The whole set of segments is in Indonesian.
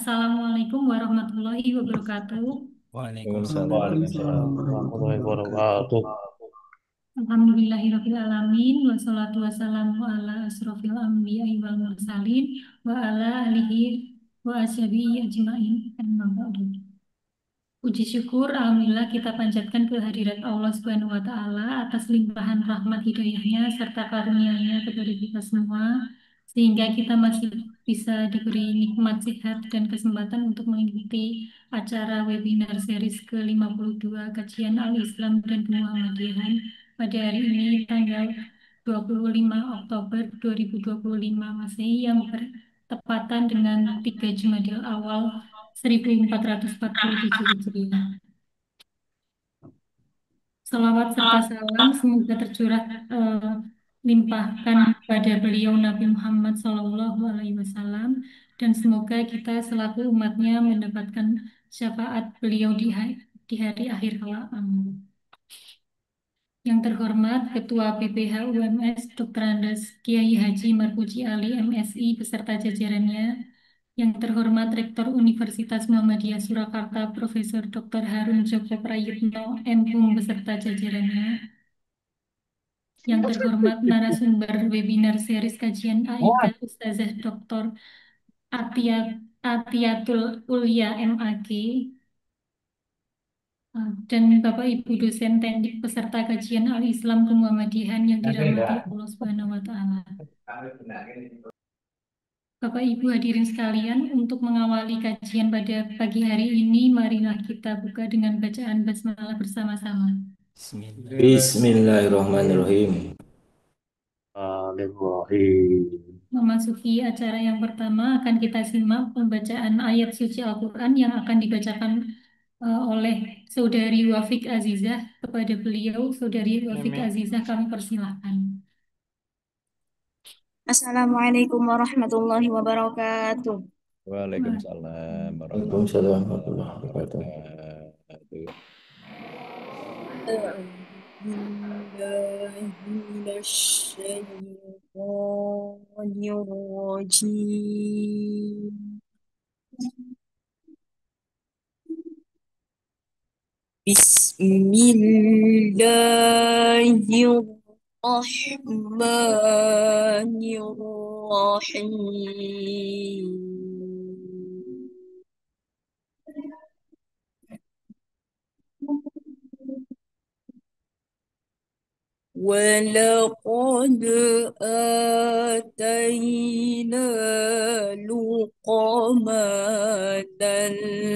Assalamualaikum warahmatullahi wabarakatuh. Waalaikumsalam Waalaikumsalam warahmatullahi warahmatullahi wabarakatuh. Alhamdulillahirabbil alamin wassalatu wassalamu ala asrofil anbiya'i wal mursalin wa ala alihi wa ashabihi ajmain. Amma ba'du. Puji syukur alhamdulillah kita panjatkan kehadirat Allah Subhanahu wa taala atas limpahan rahmat hidayahnya serta karunia-Nya kepada kita semua sehingga kita masih bisa diberi nikmat sehat dan kesempatan untuk mengikuti acara webinar series ke-52 kajian Al-Islam dan Kemuhammadiyahan pada hari ini tanggal 25 Oktober 2025 Masehi yang bertepatan dengan 3 Jumadil Awal 1447 Hijriah. Salawat serta salam semoga tercurah limpahkan pada beliau Nabi Muhammad SAW dan semoga kita selaku umatnya mendapatkan syafaat beliau di hari akhir kelak. Amin. Yang terhormat Ketua PPH UMS Dr. Andes Kiai Haji Marpuji Ali MSI beserta jajarannya, yang terhormat Rektor Universitas Muhammadiyah Surakarta Profesor Dr. Harun Joko Prayitno MHum beserta jajarannya, yang terhormat narasumber webinar series kajian AIK Ustazah Dr. Atiatul Ulia MAG, dan Bapak Ibu dosen teknik peserta kajian Al-Islam Kemuhammadiyahan yang dirahmati Allah Subhanahu wa taala. Bapak Ibu hadirin sekalian, untuk mengawali kajian pada pagi hari ini, marilah kita buka dengan bacaan basmalah bersama-sama. Bismillahirrahmanirrahim. Memasuki acara yang pertama, akan kita simak pembacaan ayat suci Al-Quran yang akan dibacakan oleh Saudari Wafik Azizah. Kepada beliau, Saudari Wafik Azizah, kami persilahkan. Assalamualaikum warahmatullahi wabarakatuh. Waalaikumsalam Waalaikumsalam warahmatullahi warahmatullahi wabarakatuh. wabarakatuh. أعوذ بالله من الشيطان الرجيم. بسم الله الرحمن الرحيم. ولقد آتينا لقمان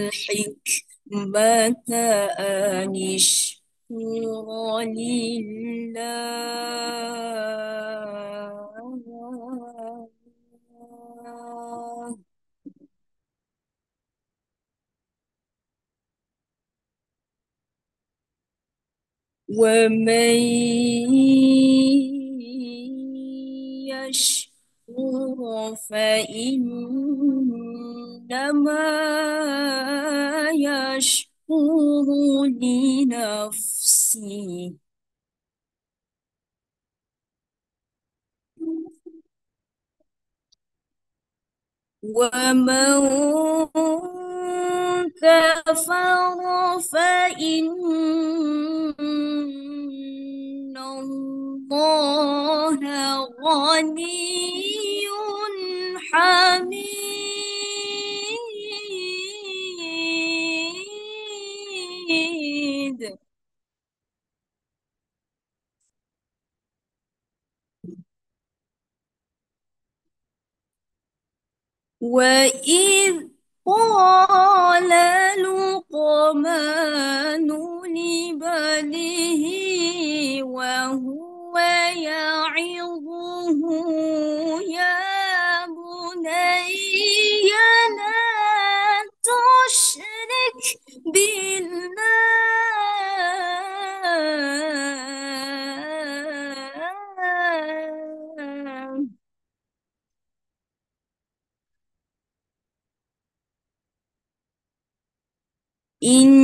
الحكمة أن اشكر لله ومن يشكر فإنما يشكر لنفسه ومن كفر فإن الله غني حميد. وإذ قال لقمان لبنيه وهو يعظه يا بني لا تشرك بالله إن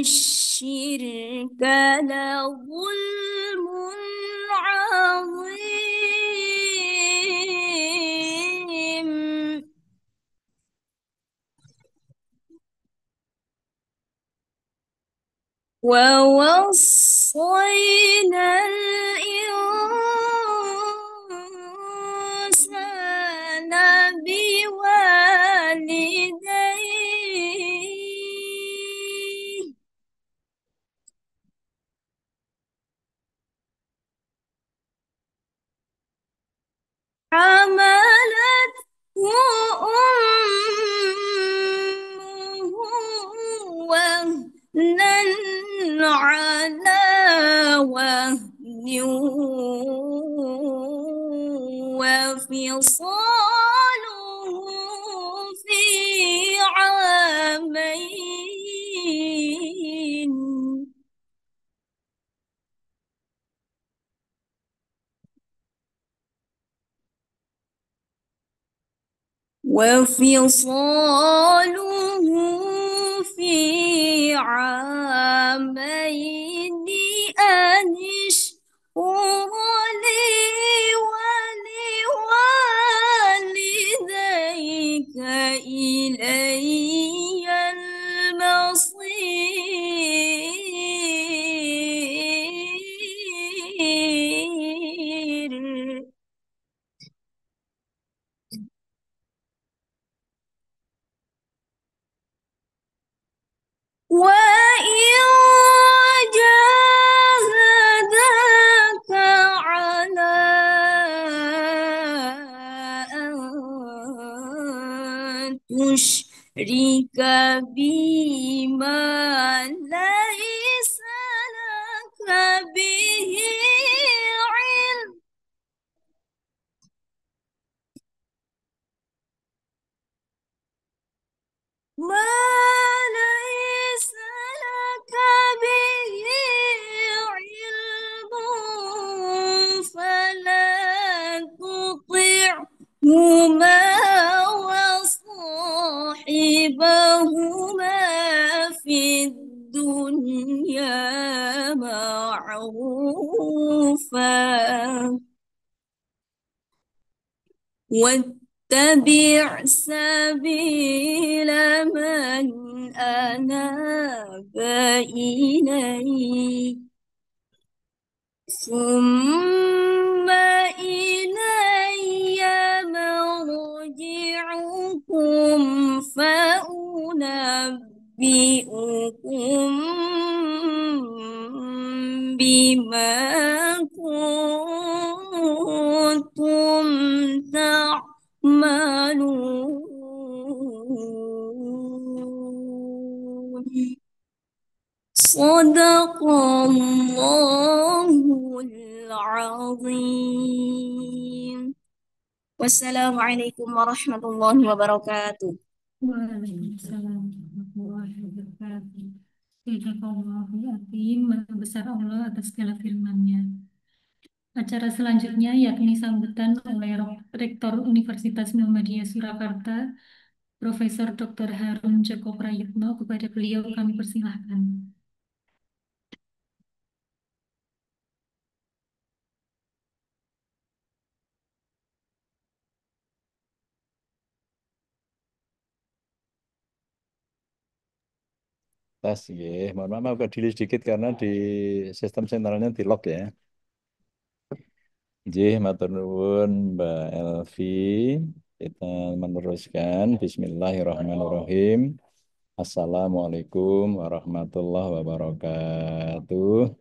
الشرك لظلم ووصينا الإنسان بوالديه حملته أمه وهنا على وهن وفصاله في عامين وفصاله في عامين أن اشكر لي ولوالديك إلي المصير وإن جاهداك على أن تشرك بما ليس لك به علم ما ليس لك به علم فلا تطعهما وصاحبهما في الدنيا معروفا واتبع سبيل من أناب إلي ثم إلي مرجعكم فأنبئكم بما كنتم تعملون صدق الله العظيم والسلام عليكم ورحمة الله وبركاته Waalaikumsalam warahmatullahi wabarakatuh. Sadaqallahul azim, maha besar Allah atas segala firman-Nya. Acara selanjutnya yakni sambutan oleh Rektor Universitas Muhammadiyah Surakarta, Profesor Dr. Harun Joko Prayitno. Kepada beliau kami persilahkan. Tas, ya. Mohon maaf agak delay sedikit karena di sistem sentralnya di lock ya. Jih, matur nuwun Mbak Elvi. Kita meneruskan. Bismillahirrahmanirrahim. Assalamualaikum warahmatullahi wabarakatuh.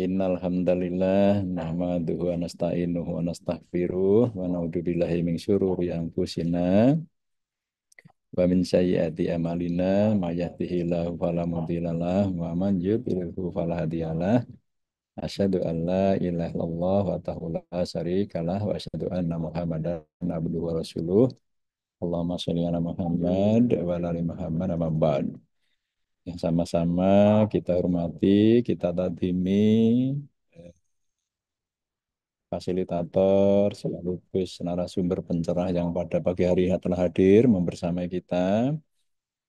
Innal hamdalillah nahmaduhu wa nasta'inuhu wa nastaghfiruh wa na'udzu billahi min syururi anfusina wa min sayyiati amalina may yahdihillahu fala mudhillalah wa man yudhlilhu fala hadiyalah. Asyhadu an la ilaha illallah wa ta'ala la syarikalah wa asyhadu anna Muhammadan abduhu wa rasuluh. Allahumma sholli ala Muhammad wa ala ali Muhammad amma ba'd. Yang sama-sama kita hormati, kita tadhimi fasilitator, sekaligus narasumber pencerah yang pada pagi hari telah hadir membersamai kita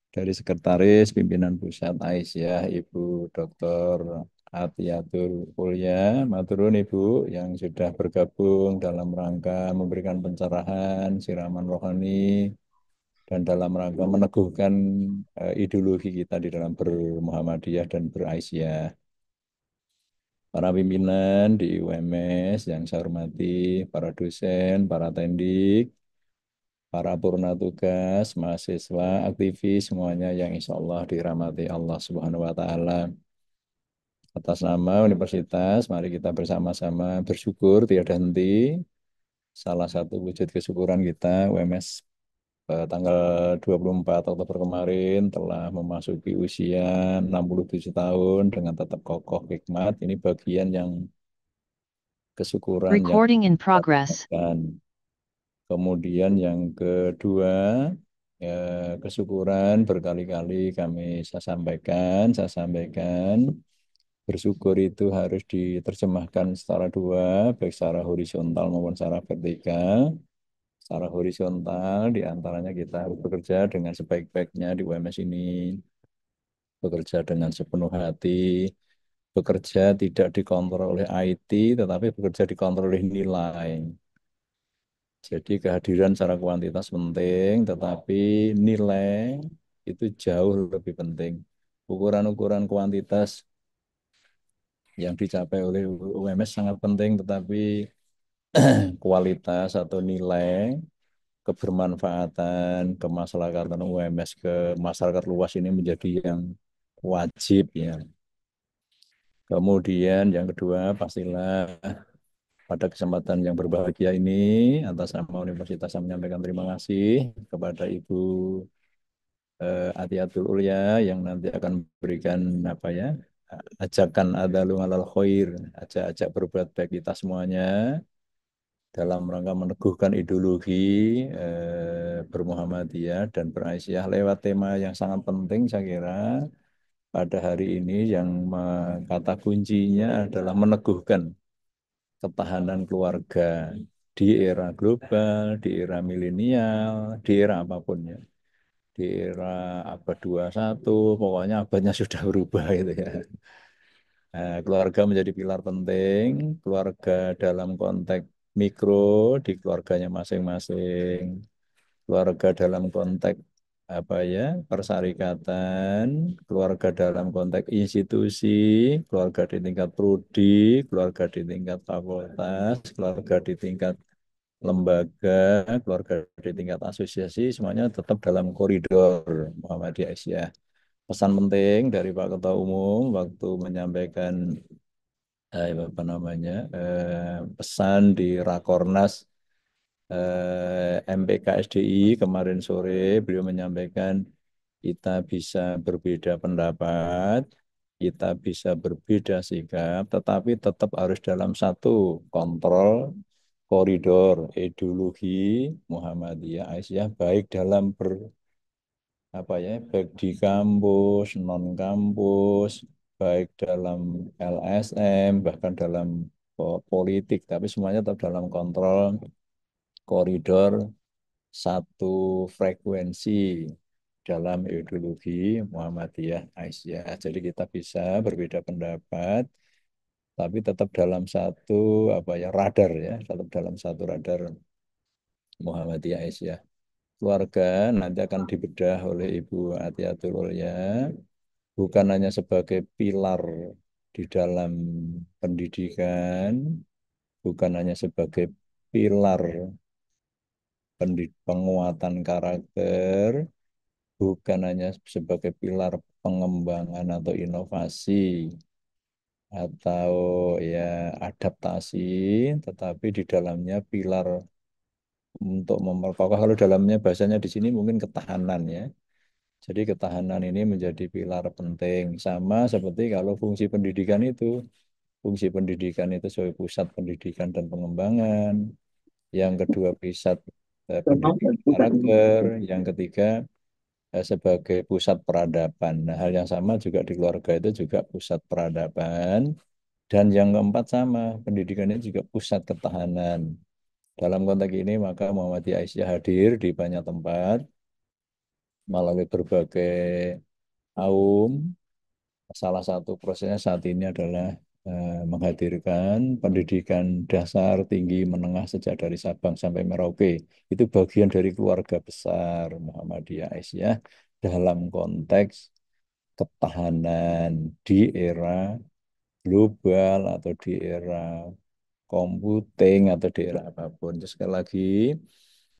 dari Sekretaris Pimpinan Pusat Aisyah Ibu Dr. Atiyatul Ulya, maturun Ibu yang sudah bergabung dalam rangka memberikan pencerahan, siraman rohani dan dalam rangka meneguhkan ideologi kita di dalam ber-Muhammadiyah dan ber-Aisyah. Para pimpinan di UMS yang saya hormati, para dosen, para tendik, para purna tugas, mahasiswa, aktivis, semuanya yang insya Allah dirahmati Allah Subhanahu wa Ta'ala. Atas nama universitas, mari kita bersama-sama bersyukur tiada henti. Salah satu wujud kesyukuran kita, UMS tanggal 24 Oktober kemarin telah memasuki usia 67 tahun dengan tetap kokoh hikmat. Ini bagian yang kesyukuran yang Recording in kita progress. dapatkan. Kemudian yang kedua, kesyukuran berkali-kali saya sampaikan, bersyukur itu harus diterjemahkan secara dua, baik secara horizontal maupun secara vertikal. Secara horizontal, diantaranya kita harus bekerja dengan sebaik-baiknya di UMS ini, bekerja dengan sepenuh hati, bekerja tidak dikontrol oleh IT, tetapi bekerja dikontrol oleh nilai. Jadi kehadiran secara kuantitas penting, tetapi nilai itu jauh lebih penting. Ukuran-ukuran kuantitas yang dicapai oleh UMS sangat penting, tetapi kualitas atau nilai kebermanfaatan, kemaslahatan UMS ke masyarakat luas ini menjadi yang wajib ya. Kemudian yang kedua, pastilah pada kesempatan yang berbahagia ini, atas nama universitas saya menyampaikan terima kasih kepada Ibu Atiatul Ulya yang nanti akan memberikan apa ya, ajakan adalung alal khair, ajak-ajak berbuat baik kita semuanya dalam rangka meneguhkan ideologi bermuhammadiyah dan beraisyah lewat tema yang sangat penting saya kira pada hari ini yang kata kuncinya adalah meneguhkan ketahanan keluarga di era global, di era milenial, di era apapun ya. Di era abad 21, pokoknya abadnya sudah berubah gitu ya. Keluarga menjadi pilar penting, keluarga dalam konteks mikro di keluarganya masing-masing, keluarga dalam konteks apa ya, persyarikatan, keluarga dalam konteks institusi, keluarga di tingkat prodi, keluarga di tingkat fakultas, keluarga di tingkat lembaga, keluarga di tingkat asosiasi, semuanya tetap dalam koridor Muhammadiyah Aisyah. Pesan penting dari Pak Ketua Umum waktu menyampaikan apa namanya pesan di Rakornas MPKSDI kemarin sore, beliau menyampaikan kita bisa berbeda pendapat, kita bisa berbeda sikap, tetapi tetap harus dalam satu kontrol koridor ideologi Muhammadiyah Aisyah, baik dalam apa ya, baik di kampus, non kampus, baik dalam LSM, bahkan dalam politik, tapi semuanya tetap dalam kontrol koridor satu frekuensi dalam ideologi Muhammadiyah Aisyah. Jadi kita bisa berbeda pendapat, tapi tetap dalam satu apa ya, radar ya, tetap dalam satu radar Muhammadiyah Aisyah. Keluarga nanti akan dibedah oleh Ibu Atiatul Ulya, bukan hanya sebagai pilar di dalam pendidikan, bukan hanya sebagai pilar penguatan karakter, bukan hanya sebagai pilar pengembangan atau inovasi atau ya adaptasi, tetapi di dalamnya pilar untuk memperkokoh, kalau dalamnya bahasanya di sini mungkin ketahanan ya. Jadi ketahanan ini menjadi pilar penting, sama seperti kalau fungsi pendidikan itu sebagai pusat pendidikan dan pengembangan, yang kedua pusat pendidikan karakter, yang ketiga sebagai pusat peradaban. Nah, hal yang sama juga di keluarga itu juga pusat peradaban, dan yang keempat sama, pendidikannya juga pusat ketahanan. Dalam konteks ini maka Muhammadiyah Aisyah hadir di banyak tempat melalui berbagai kaum. Salah satu prosesnya saat ini adalah menghadirkan pendidikan dasar, tinggi, menengah sejak dari Sabang sampai Merauke. Itu bagian dari keluarga besar Muhammadiyah Aisyah dalam konteks ketahanan di era global atau di era computing atau di era apapun. Terus sekali lagi,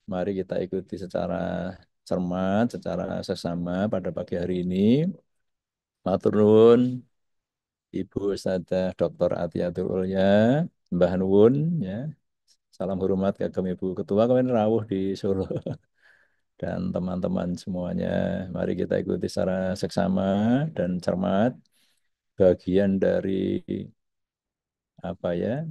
mari kita ikuti secara cermat, secara sesama pada pagi hari ini. Matur nuwun, Ibu Ustadzah Dr. Atiatul Ulya, Mbah Nuwun, ya. Salam hormat kagem Ibu Ketua kemarin rawuh di Solo dan teman-teman semuanya. Mari kita ikuti secara seksama dan cermat bagian dari apa ya,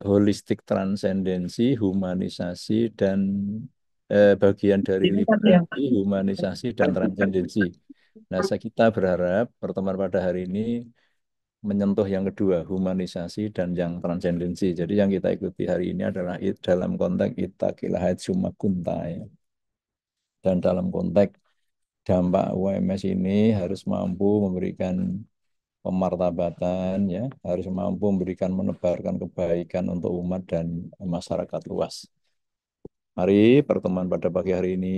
holistik transendensi, humanisasi dan bagian dari liberasi, humanisasi dan transendensi. Nah, kita berharap pertemuan pada hari ini menyentuh yang kedua, humanisasi dan yang transendensi. Jadi yang kita ikuti hari ini adalah dalam konteks ittaqillahait summa kunta, ya. Dan dalam konteks dampak UMS ini harus mampu memberikan pemartabatan, ya, harus mampu memberikan menebarkan kebaikan untuk umat dan masyarakat luas. Mari pertemuan pada pagi hari ini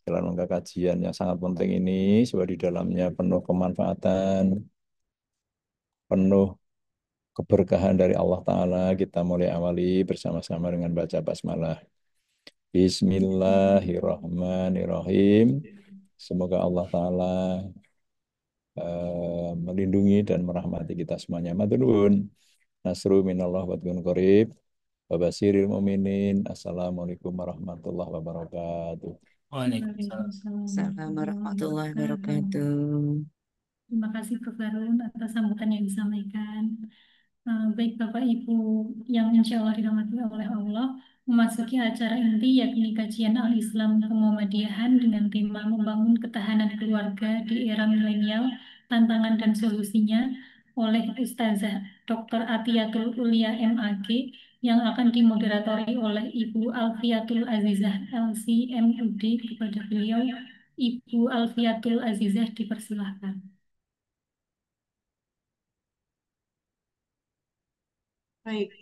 dalam rangka kajian yang sangat penting ini, sebab di dalamnya penuh kemanfaatan, penuh keberkahan dari Allah Ta'ala. Kita mulai awali bersama-sama dengan baca basmalah. Bismillahirrahmanirrahim. Semoga Allah Ta'ala melindungi dan merahmati kita semuanya. Matur nuwun. Nasru minallah wa dun qarib. Wabasiril mu'minin. Assalamualaikum warahmatullahi wabarakatuh. Waalaikumsalam. Assalamualaikum warahmatullahi wabarakatuh. Terima kasih Prof. Harun atas sambutan yang disampaikan. Baik Bapak Ibu yang insya Allah dirahmati oleh Allah, memasuki acara inti yakni kajian Al-Islam Muhammadiyahan dengan tema membangun ketahanan keluarga di era milenial, tantangan dan solusinya oleh Ustazah Dr. Atiatul Ulya MAG yang akan dimoderatori oleh Ibu Alfiatul Azizah LC MUD. Kepada beliau, Ibu Alfiatul Azizah dipersilahkan. Baik,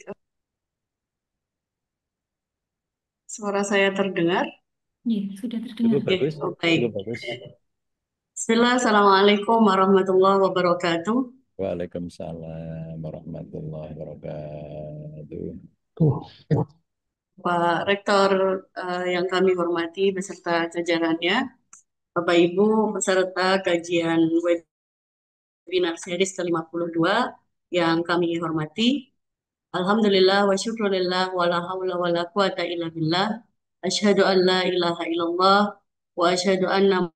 suara saya terdengar? Ya, sudah Cukup terdengar. bagus, Oh, baik. cukup bagus. Bismillah, Assalamualaikum warahmatullahi wabarakatuh. Waalaikumsalam warahmatullahi wabarakatuh. Pak Rektor yang kami hormati beserta jajarannya, Bapak Ibu peserta kajian webinar series ke-52 yang kami hormati. Alhamdulillah wa syukurillah wa la hawla wa la quwata illa billah. Asyhadu an la ilaha illallah wa asyhadu anna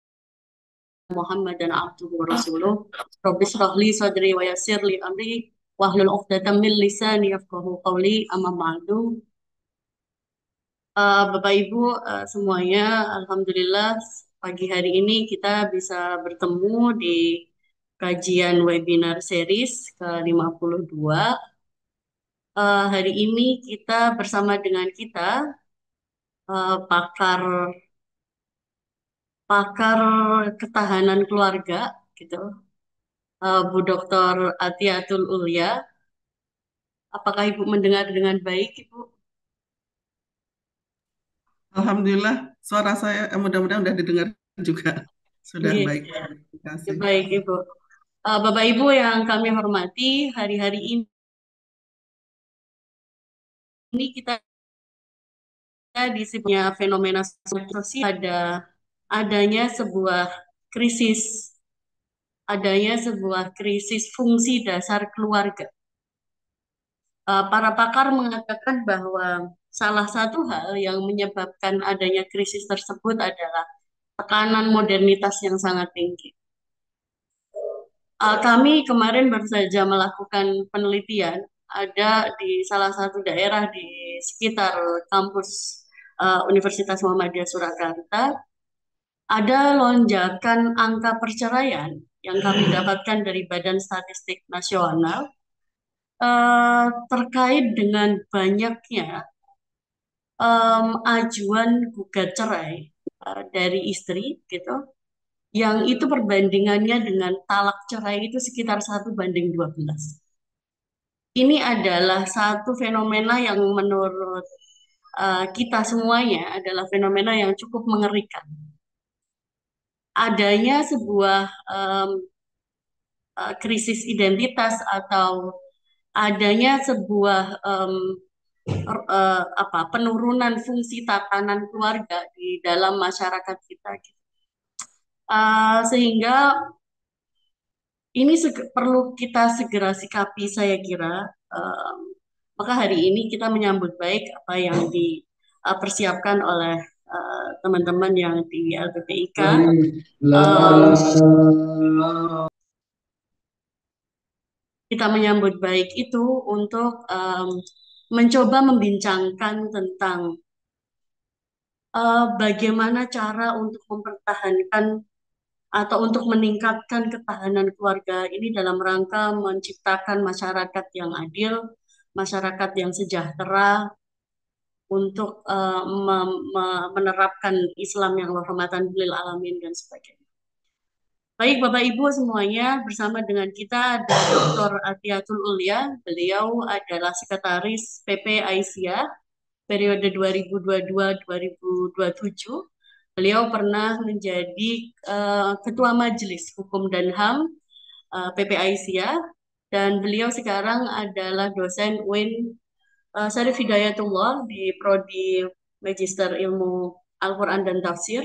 Muhammadan abduhu wa rasuluh. Rabbi shrah li sadri wa yassir li amri wahlul 'uqdatam min lisani yafqahu qawli. Amma ba'du. Bapak Ibu semuanya, alhamdulillah pagi hari ini kita bisa bertemu di kajian webinar series ke-52. Hari ini kita bersama dengan kita pakar ketahanan keluarga gitu, Bu Dr. Atiatul Ulya. Apakah Ibu mendengar dengan baik, Ibu? Alhamdulillah, suara saya mudah-mudahan sudah didengar juga. Sudah Iya. baik. Terima kasih. Baik, Ibu. Bapak Ibu yang kami hormati, hari-hari ini kita disebutnya fenomena sosial, adanya sebuah krisis fungsi dasar keluarga. Para pakar mengatakan bahwa salah satu hal yang menyebabkan adanya krisis tersebut adalah tekanan modernitas yang sangat tinggi. Kami kemarin baru saja melakukan penelitian, ada di salah satu daerah di sekitar kampus Universitas Muhammadiyah Surakarta, ada lonjakan angka perceraian yang kami dapatkan dari Badan Statistik Nasional terkait dengan banyaknya ajuan gugat cerai dari istri gitu yang itu perbandingannya dengan talak cerai itu sekitar 1:12. Ini adalah satu fenomena yang menurut kita semuanya adalah fenomena yang cukup mengerikan. Adanya sebuah krisis identitas atau adanya sebuah penurunan fungsi tatanan keluarga di dalam masyarakat kita. Sehingga ini perlu kita segera sikapi, saya kira. Maka hari ini kita menyambut baik apa yang dipersiapkan oleh teman-teman yang di LPPIK. Kita menyambut baik itu untuk mencoba membincangkan tentang bagaimana cara untuk mempertahankan atau untuk meningkatkan ketahanan keluarga ini dalam rangka menciptakan masyarakat yang adil, masyarakat yang sejahtera, untuk menerapkan Islam yang rahmatan lil alamin dan sebagainya. Baik Bapak Ibu semuanya, bersama dengan kita ada Dr. Athiatul Ulia. Beliau adalah Sekretaris PP Aisyah periode 2022-2027. Beliau pernah menjadi Ketua Majelis Hukum dan HAM PP Aisyah, dan beliau sekarang adalah dosen UIN Syarif Hidayatullah di Prodi Magister Ilmu Al-Quran dan Tafsir.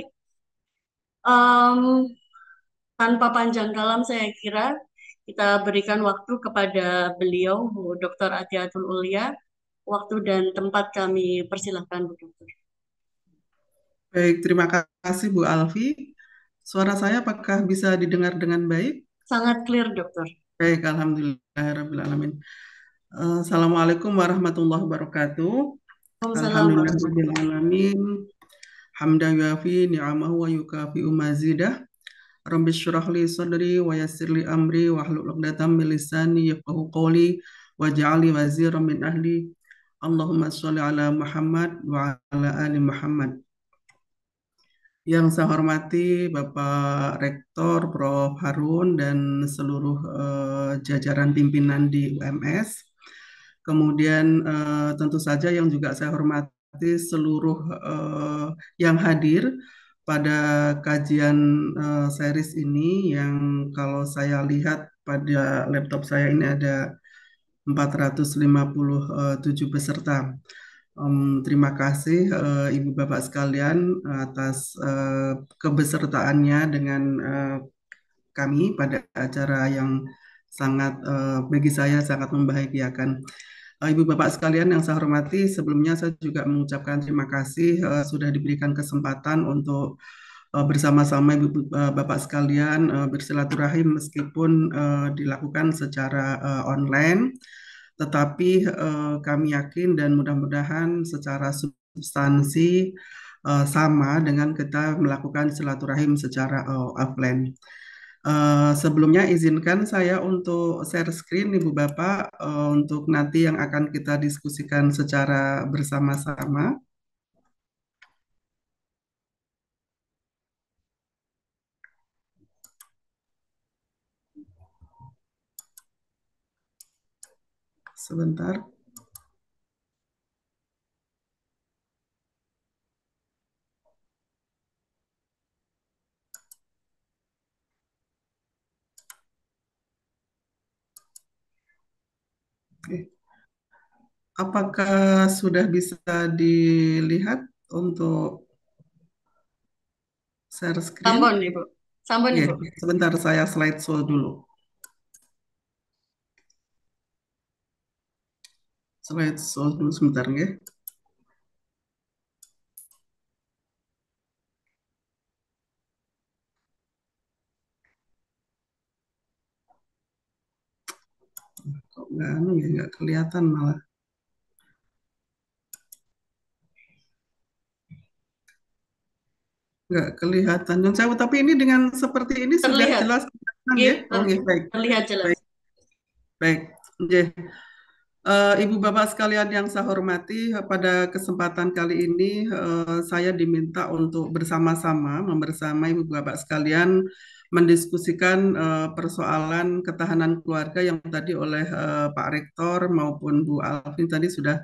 Tanpa panjang kalam, saya kira kita berikan waktu kepada beliau, Bu Dr. Athiatul Ulia. Waktu dan tempat kami persilahkan, Bu Dokter. Baik, terima kasih Bu Alfi. Suara saya apakah bisa didengar dengan baik? Sangat clear, Dokter. Baik, alhamdulillahirrahmanirrahim. Assalamualaikum warahmatullahi wabarakatuh. Alhamdulillahirrahmanirrahim. Hamdan yuafi ni'amahu wa yukafi'u mazidah. Rabbi syrah li sadri wa yassir li amri wa hlul 'uqdatam min lisani yafqahu qawli waj'al li waziran min ahli. Allahumma shalli ala Muhammad wa ala ali Muhammad. Yang saya hormati Bapak Rektor Prof. Harun dan seluruh jajaran pimpinan di UMS. Kemudian tentu saja yang juga saya hormati seluruh yang hadir pada kajian series ini, yang kalau saya lihat pada laptop saya ini ada 457 peserta. Terima kasih Ibu Bapak sekalian atas kebesertaannya dengan kami pada acara yang sangat bagi saya sangat membahagiakan. Ibu Bapak sekalian yang saya hormati, sebelumnya saya juga mengucapkan terima kasih sudah diberikan kesempatan untuk bersama-sama Ibu Bapak sekalian bersilaturahim meskipun dilakukan secara online, tetapi kami yakin dan mudah-mudahan secara substansi sama dengan kita melakukan silaturahim secara offline. Sebelumnya izinkan saya untuk share screen Ibu Bapak untuk nanti yang akan kita diskusikan secara bersama-sama. Sebentar. Oke. Apakah sudah bisa dilihat untuk share screen? Sampun, Ibu. Sampun, Ibu. Sebentar, saya slideshow dulu. Slideshow dulu sebentar ya. Kok nggak kelihatan malah. Nggak kelihatan. Dan saya, tapi ini dengan seperti ini Terlihat. sudah jelas. Ya, Oke, baik. Terlihat jelas. Baik. Baik. Ibu Bapak sekalian yang saya hormati, pada kesempatan kali ini saya diminta untuk bersama-sama membersama Ibu Bapak sekalian mendiskusikan persoalan ketahanan keluarga yang tadi oleh Pak Rektor maupun Bu Alvin tadi sudah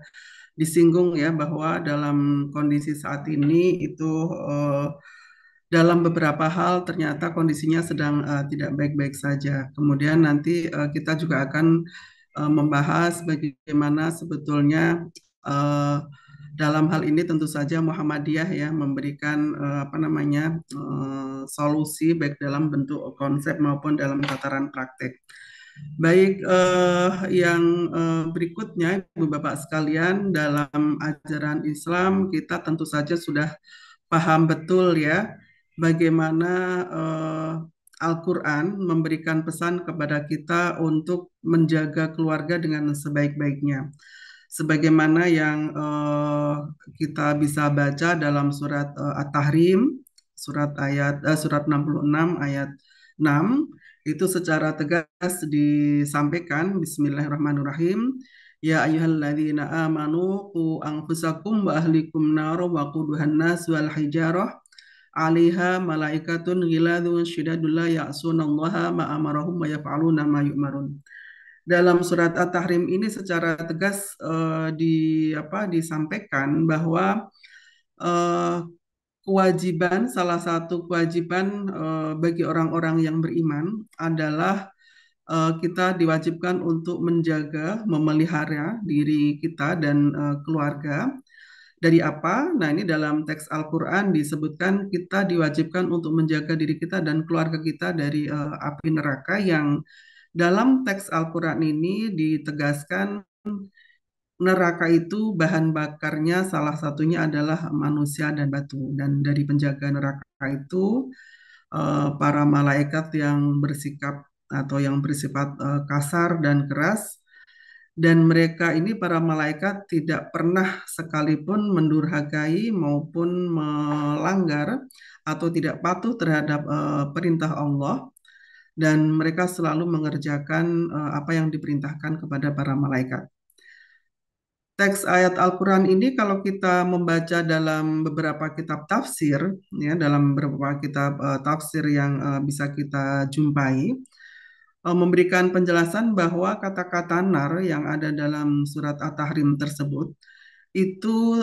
disinggung ya, bahwa dalam kondisi saat ini itu dalam beberapa hal ternyata kondisinya sedang tidak baik-baik saja. Kemudian nanti kita juga akan membahas bagaimana sebetulnya eh, dalam hal ini tentu saja Muhammadiyah ya memberikan solusi baik dalam bentuk konsep maupun dalam tataran praktek. Baik, yang berikutnya, Ibu Bapak sekalian, dalam ajaran Islam kita tentu saja sudah paham betul ya bagaimana Al-Quran memberikan pesan kepada kita untuk menjaga keluarga dengan sebaik-baiknya. Sebagaimana yang kita bisa baca dalam surat At-Tahrim, surat 66 ayat 6, itu secara tegas disampaikan, Bismillahirrahmanirrahim. Ya ayyuhalladzina amanu qu anfusakum wa ahlikum nar wa quduhan nas wal hijarah 'alaiha malaikatun ghiladun syidadun la ya'sunallaha ma amarahum wa yaf'aluna ma yu'marun. Dalam surat At-Tahrim ini secara tegas disampaikan bahwa eh, salah satu kewajiban bagi orang-orang yang beriman adalah kita diwajibkan untuk menjaga, memelihara diri kita dan keluarga. Dari apa? Nah, ini dalam teks Al-Quran disebutkan kita diwajibkan untuk menjaga diri kita dan keluarga kita dari api neraka, yang dalam teks Al-Quran ini ditegaskan neraka itu bahan bakarnya salah satunya adalah manusia dan batu. Dan dari penjaga neraka itu para malaikat yang bersikap atau yang bersifat kasar dan keras, dan mereka ini para malaikat tidak pernah sekalipun mendurhakai maupun melanggar atau tidak patuh terhadap perintah Allah, dan mereka selalu mengerjakan apa yang diperintahkan kepada para malaikat. Teks ayat Al-Quran ini kalau kita membaca dalam beberapa kitab tafsir, ya, dalam beberapa kitab tafsir yang bisa kita jumpai, memberikan penjelasan bahwa kata-kata nar yang ada dalam surat At-Tahrim tersebut itu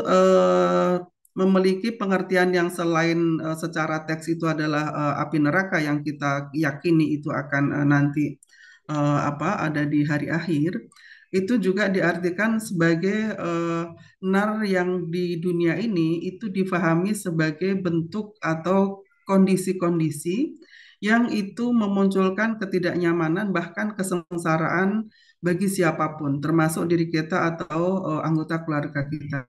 memiliki pengertian yang selain secara teks itu adalah api neraka yang kita yakini itu akan nanti ada di hari akhir. Itu juga diartikan sebagai nar yang di dunia ini itu difahami sebagai bentuk atau kondisi-kondisi yang itu memunculkan ketidaknyamanan bahkan kesengsaraan bagi siapapun, termasuk diri kita atau anggota keluarga kita.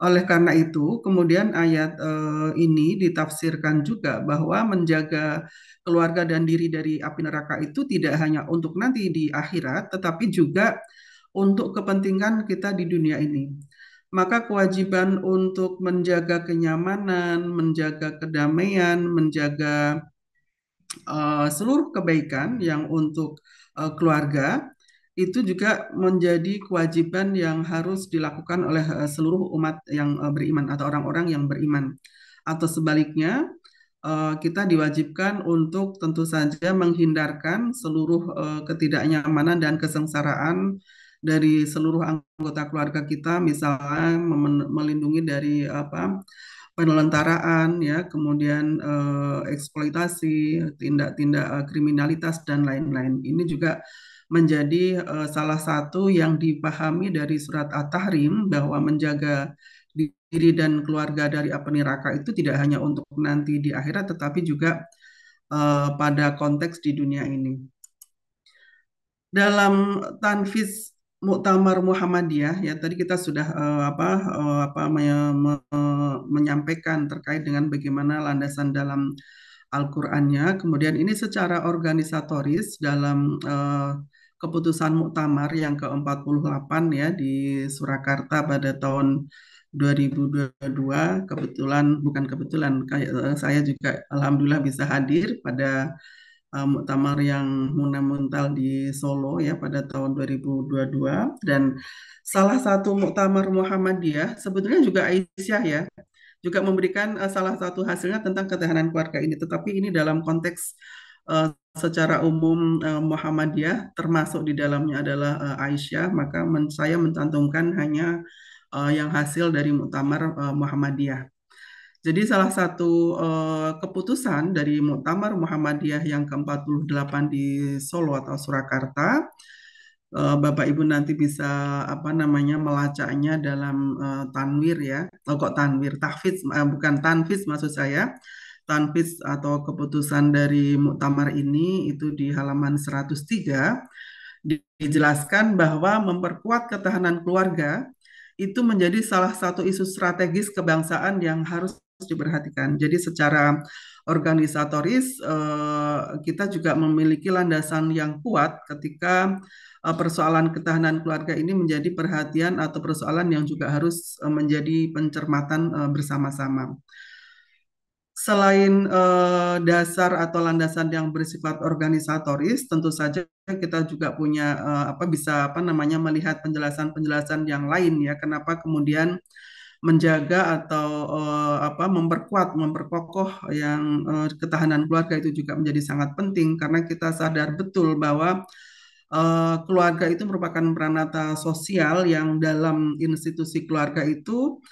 Oleh karena itu, kemudian ayat ini ditafsirkan juga bahwa menjaga keluarga dan diri dari api neraka itu tidak hanya untuk nanti di akhirat, tetapi juga untuk kepentingan kita di dunia ini. Maka kewajiban untuk menjaga kenyamanan, menjaga kedamaian, menjaga seluruh kebaikan yang untuk keluarga itu juga menjadi kewajiban yang harus dilakukan oleh seluruh umat yang beriman atau orang-orang yang beriman. Atau sebaliknya, kita diwajibkan untuk tentu saja menghindarkan seluruh ketidaknyamanan dan kesengsaraan dari seluruh anggota keluarga kita, misalnya melindungi dari penelantaraan, ya, kemudian eksploitasi, tindak-tindak kriminalitas dan lain-lain. Ini juga menjadi salah satu yang dipahami dari surat At-Tahrim, bahwa menjaga diri dan keluarga dari api neraka itu tidak hanya untuk nanti di akhirat, tetapi juga pada konteks di dunia ini. Dalam Tanfiz Muktamar Muhammadiyah, ya, tadi kita sudah menyampaikan terkait dengan bagaimana landasan dalam Al-Qur'annya. Kemudian ini secara organisatoris dalam keputusan Muktamar yang ke-48 ya di Surakarta pada tahun 2022, saya juga alhamdulillah bisa hadir pada muktamar yang monumental di Solo ya pada tahun 2022, dan salah satu muktamar Muhammadiyah sebetulnya juga Aisyah ya juga memberikan salah satu hasilnya tentang ketahanan keluarga ini, tetapi ini dalam konteks secara umum Muhammadiyah, termasuk di dalamnya adalah Aisyah, maka saya mencantumkan hanya yang hasil dari Muktamar Muhammadiyah. Jadi salah satu keputusan dari Muktamar Muhammadiyah yang ke-48 di Solo atau Surakarta, Bapak Ibu nanti bisa melacaknya dalam tanwir ya. Oh, kok tanwir, tahfiz, bukan tanfiz maksud saya. Tanfiz atau keputusan dari muktamar ini itu di halaman 103 dijelaskan bahwa memperkuat ketahanan keluarga itu menjadi salah satu isu strategis kebangsaan yang harus diperhatikan. Jadi secara organisatoris kita juga memiliki landasan yang kuat ketika persoalan ketahanan keluarga ini menjadi perhatian atau persoalan yang juga harus menjadi pencermatan bersama-sama. Selain dasar atau landasan yang bersifat organisatoris, tentu saja kita juga punya bisa melihat penjelasan-penjelasan yang lain ya. Kenapa kemudian menjaga atau memperkokoh yang ketahanan keluarga itu juga menjadi sangat penting, karena kita sadar betul bahwa keluarga itu merupakan peranata sosial yang dalam institusi keluarga itu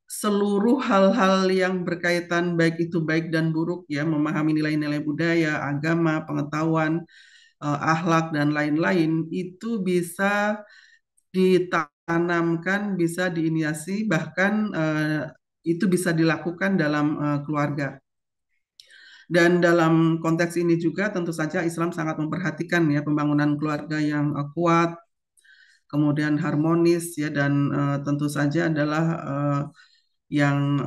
seluruh hal-hal yang berkaitan baik itu baik dan buruk ya, memahami nilai-nilai budaya, agama, pengetahuan, akhlak dan lain-lain itu bisa ditanamkan, bisa diinisiasi, bahkan itu bisa dilakukan dalam keluarga. Dan dalam konteks ini juga tentu saja Islam sangat memperhatikan ya pembangunan keluarga yang kuat, kemudian harmonis ya, dan tentu saja adalah yang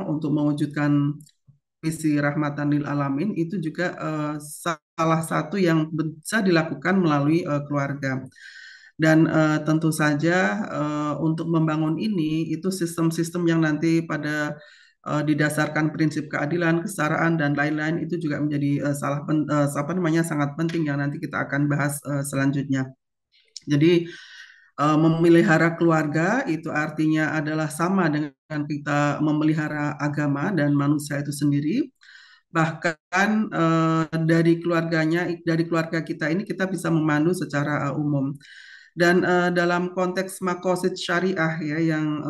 untuk mewujudkan visi rahmatan lil alamin itu juga salah satu yang bisa dilakukan melalui keluarga. Dan tentu saja untuk membangun ini itu sistem-sistem yang nanti pada didasarkan prinsip keadilan, kesetaraan dan lain-lain itu juga menjadi sangat penting yang nanti kita akan bahas selanjutnya. Jadi memelihara keluarga itu artinya adalah sama dengan kita memelihara agama dan manusia itu sendiri. Bahkan dari keluarga kita ini kita bisa memandu secara umum. Dan dalam konteks makosid syariah ya yang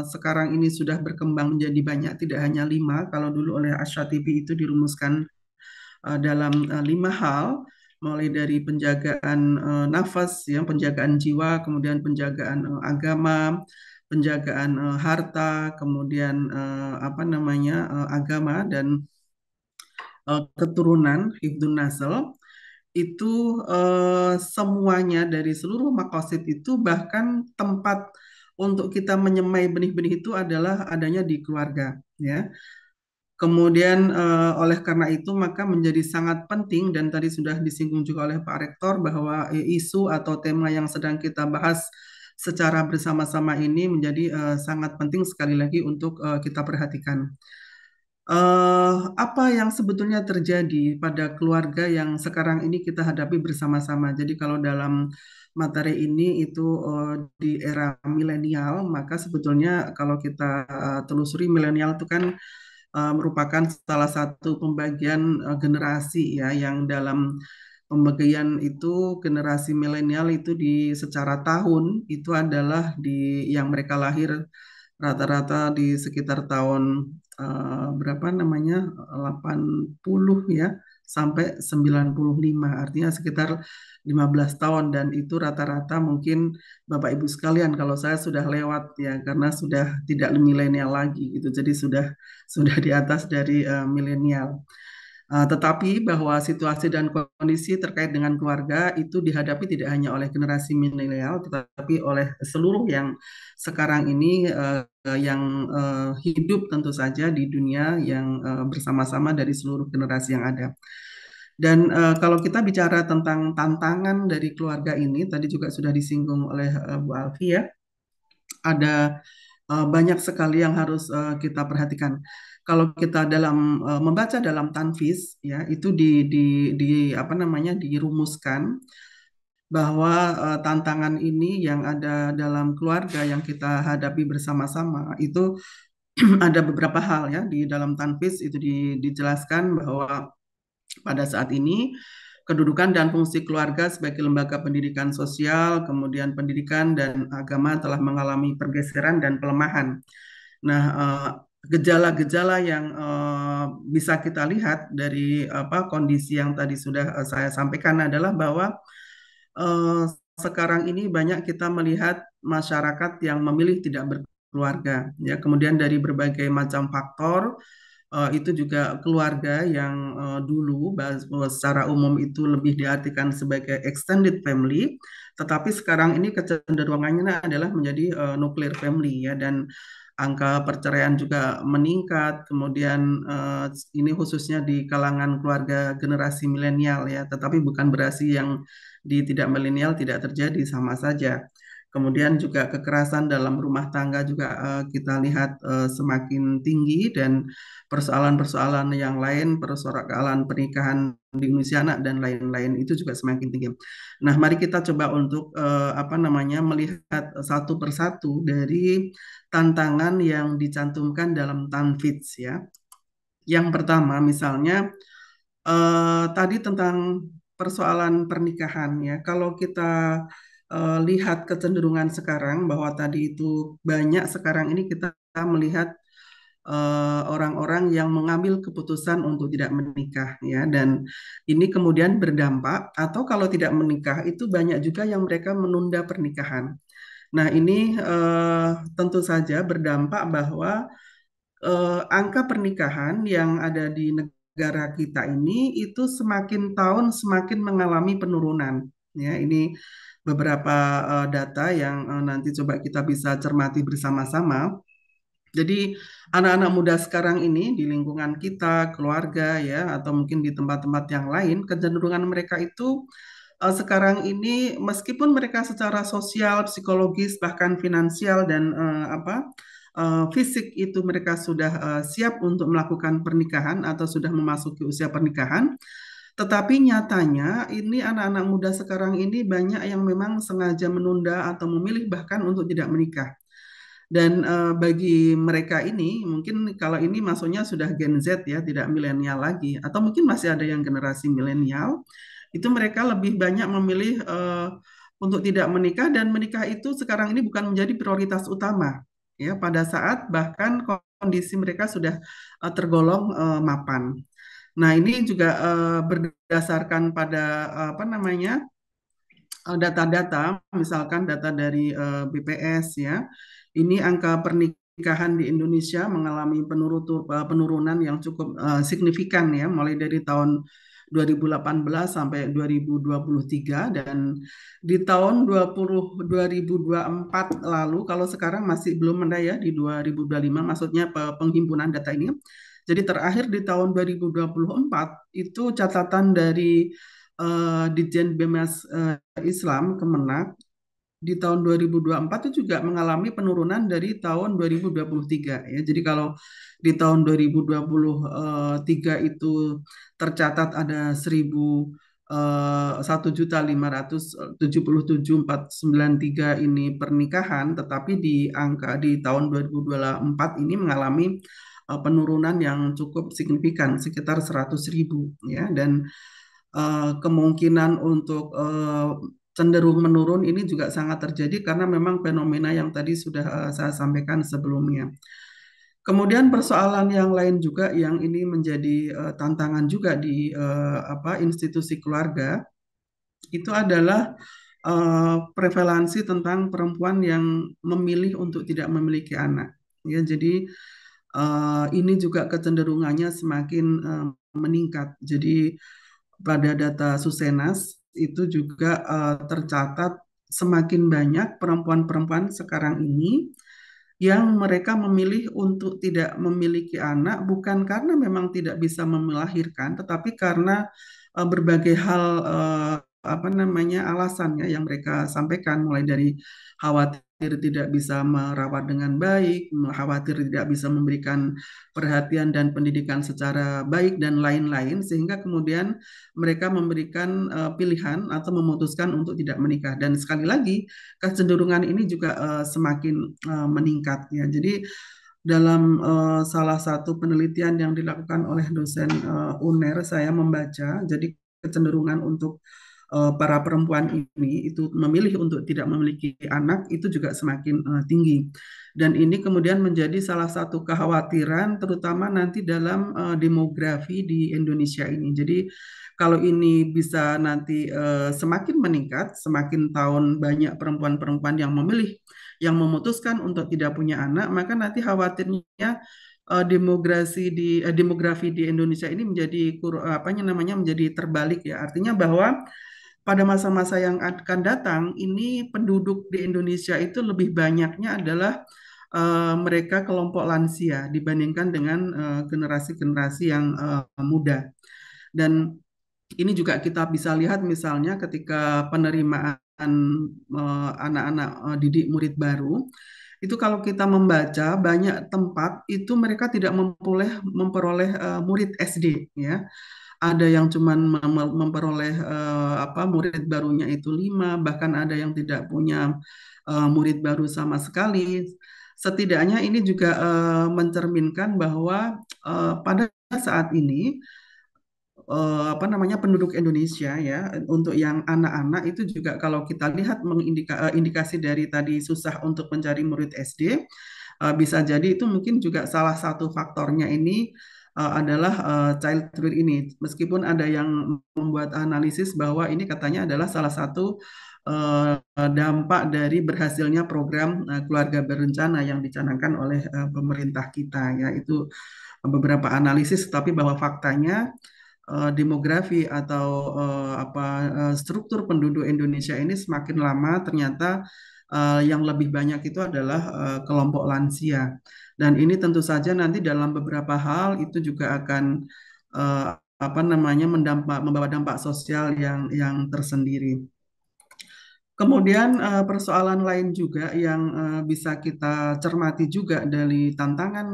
sekarang ini sudah berkembang menjadi banyak, tidak hanya 5. Kalau dulu oleh Asy-Syatibi itu dirumuskan dalam 5 hal, mulai dari penjagaan nafas, ya, penjagaan jiwa, kemudian penjagaan agama, penjagaan harta, kemudian agama dan keturunan, hifdun nasl. Itu semuanya dari seluruh makosid itu, bahkan tempat untuk kita menyemai benih-benih itu adalah adanya di keluarga ya. Kemudian oleh karena itu maka menjadi sangat penting, dan tadi sudah disinggung juga oleh Pak Rektor bahwa isu atau tema yang sedang kita bahas secara bersama-sama ini menjadi sangat penting sekali lagi untuk kita perhatikan. Apa yang sebetulnya terjadi pada keluarga yang sekarang ini kita hadapi bersama-sama. Jadi kalau dalam materi ini itu di era milenial, maka sebetulnya kalau kita telusuri, milenial itu kan merupakan salah satu pembagian generasi ya, yang dalam pembagian itu generasi milenial itu secara tahun itu adalah yang mereka lahir rata-rata di sekitar tahun 80 ya sampai 95, artinya sekitar 15 tahun, dan itu rata-rata mungkin Bapak Ibu sekalian kalau saya sudah lewat ya, karena sudah tidak milenial lagi gitu, jadi sudah di atas dari milenial. Tetapi bahwa situasi dan kondisi terkait dengan keluarga itu dihadapi tidak hanya oleh generasi milenial, tetapi oleh seluruh yang sekarang ini yang hidup tentu saja di dunia yang bersama-sama dari seluruh generasi yang ada. Dan kalau kita bicara tentang tantangan dari keluarga ini, tadi juga sudah disinggung oleh Bu Alfi ya, ada banyak sekali yang harus kita perhatikan. Kalau kita membaca dalam tanfis, ya itu di apa namanya dirumuskan bahwa tantangan ini yang ada dalam keluarga yang kita hadapi bersama-sama itu ada beberapa hal ya di dalam tanfis itu dijelaskan bahwa pada saat ini kedudukan dan fungsi keluarga sebagai lembaga pendidikan sosial, kemudian pendidikan dan agama telah mengalami pergeseran dan pelemahan. Nah, gejala-gejala yang bisa kita lihat dari kondisi yang tadi sudah saya sampaikan adalah bahwa eh, sekarang ini banyak kita melihat masyarakat yang memilih tidak berkeluarga, ya. Kemudian dari berbagai macam faktor, itu juga keluarga yang dulu secara umum itu lebih diartikan sebagai extended family, tetapi sekarang ini kecenderungannya adalah menjadi nuclear family, ya, dan angka perceraian juga meningkat. Kemudian ini khususnya di kalangan keluarga generasi milenial, ya, tetapi bukan berarti yang di tidak milenial tidak terjadi, sama saja. Kemudian juga kekerasan dalam rumah tangga juga kita lihat semakin tinggi, dan persoalan-persoalan yang lain, persoalan pernikahan dini usia anak dan lain-lain itu juga semakin tinggi. Nah, mari kita coba untuk melihat satu persatu dari tantangan yang dicantumkan dalam tanfits, ya. Yang pertama, misalnya tadi tentang persoalan pernikahan, ya. Kalau kita lihat kecenderungan sekarang bahwa tadi itu banyak sekarang ini kita melihat orang-orang yang mengambil keputusan untuk tidak menikah, ya, dan ini kemudian berdampak, atau kalau tidak menikah itu banyak juga yang mereka menunda pernikahan. Nah, ini tentu saja berdampak bahwa angka pernikahan yang ada di negara kita ini itu semakin tahun semakin mengalami penurunan. Ya, ini beberapa data yang nanti coba kita bisa cermati bersama-sama. Jadi anak-anak muda sekarang ini di lingkungan kita, keluarga, ya, atau mungkin di tempat-tempat yang lain, kecenderungan mereka itu sekarang ini meskipun mereka secara sosial, psikologis, bahkan finansial dan fisik itu mereka sudah siap untuk melakukan pernikahan atau sudah memasuki usia pernikahan, tetapi nyatanya ini anak-anak muda sekarang ini banyak yang memang sengaja menunda atau memilih bahkan untuk tidak menikah. Dan bagi mereka ini, mungkin kalau ini maksudnya sudah Gen Z, ya, tidak milenial lagi, atau mungkin masih ada yang generasi milenial, itu mereka lebih banyak memilih untuk tidak menikah, dan menikah itu sekarang ini bukan menjadi prioritas utama, ya, pada saat bahkan kondisi mereka sudah tergolong mapan. Nah, ini juga berdasarkan pada data-data, misalkan data dari BPS, ya. Ini angka pernikahan di Indonesia mengalami penurunan yang cukup signifikan, ya, mulai dari tahun 2018 sampai 2023, dan di tahun 2024 lalu, kalau sekarang masih belum ada, ya, di 2025 maksudnya penghimpunan data ini. Jadi terakhir di tahun 2024 itu catatan dari Ditjen BEMAS Islam Kemenak di tahun 2024 itu juga mengalami penurunan dari tahun 2023, ya. Jadi kalau di tahun 2023 itu tercatat ada 1.577.493 ini pernikahan, tetapi di tahun 2024 ini mengalami penurunan yang cukup signifikan sekitar 100.000, ya, dan kemungkinan untuk cenderung menurun ini juga sangat terjadi karena memang fenomena yang tadi sudah saya sampaikan sebelumnya. Kemudian persoalan yang lain juga yang ini menjadi tantangan juga di institusi keluarga itu adalah prevalensi tentang perempuan yang memilih untuk tidak memiliki anak, ya. Jadi ini juga kecenderungannya semakin meningkat. Jadi pada data Susenas itu juga tercatat semakin banyak perempuan-perempuan sekarang ini yang mereka memilih untuk tidak memiliki anak, bukan karena memang tidak bisa melahirkan, tetapi karena berbagai hal alasannya yang mereka sampaikan, mulai dari khawatir tidak bisa merawat dengan baik, khawatir tidak bisa memberikan perhatian dan pendidikan secara baik dan lain-lain, sehingga kemudian mereka memberikan pilihan atau memutuskan untuk tidak menikah. Dan sekali lagi kecenderungan ini juga semakin meningkat ya. Jadi dalam salah satu penelitian yang dilakukan oleh dosen UNER, saya membaca, jadi kecenderungan untuk para perempuan ini itu memilih untuk tidak memiliki anak itu juga semakin tinggi. Dan ini kemudian menjadi salah satu kekhawatiran terutama nanti dalam demografi di Indonesia ini. Jadi kalau ini bisa nanti semakin meningkat, semakin tahun banyak perempuan-perempuan yang memilih, yang memutuskan untuk tidak punya anak, maka nanti khawatirnya demografi di Indonesia ini menjadi menjadi terbalik ya. Artinya bahwa pada masa-masa yang akan datang ini penduduk di Indonesia itu lebih banyaknya adalah mereka kelompok lansia dibandingkan dengan generasi-generasi yang muda. Dan ini juga kita bisa lihat misalnya ketika penerimaan anak-anak didik murid baru, itu kalau kita membaca banyak tempat itu mereka tidak memperoleh murid SD ya. Ada yang cuma memperoleh murid barunya itu 5, bahkan ada yang tidak punya murid baru sama sekali. Setidaknya ini juga mencerminkan bahwa pada saat ini penduduk Indonesia ya untuk yang anak-anak itu juga kalau kita lihat indikasi dari tadi susah untuk mencari murid SD, bisa jadi itu mungkin juga salah satu faktornya ini adalah child free ini. Meskipun ada yang membuat analisis bahwa ini katanya adalah salah satu dampak dari berhasilnya program keluarga berencana yang dicanangkan oleh pemerintah kita ya. Itu beberapa analisis, tapi bahwa faktanya demografi atau struktur penduduk Indonesia ini semakin lama ternyata yang lebih banyak itu adalah kelompok lansia. Dan ini tentu saja nanti dalam beberapa hal itu juga akan membawa dampak sosial yang tersendiri. Kemudian persoalan lain juga yang bisa kita cermati juga dari tantangan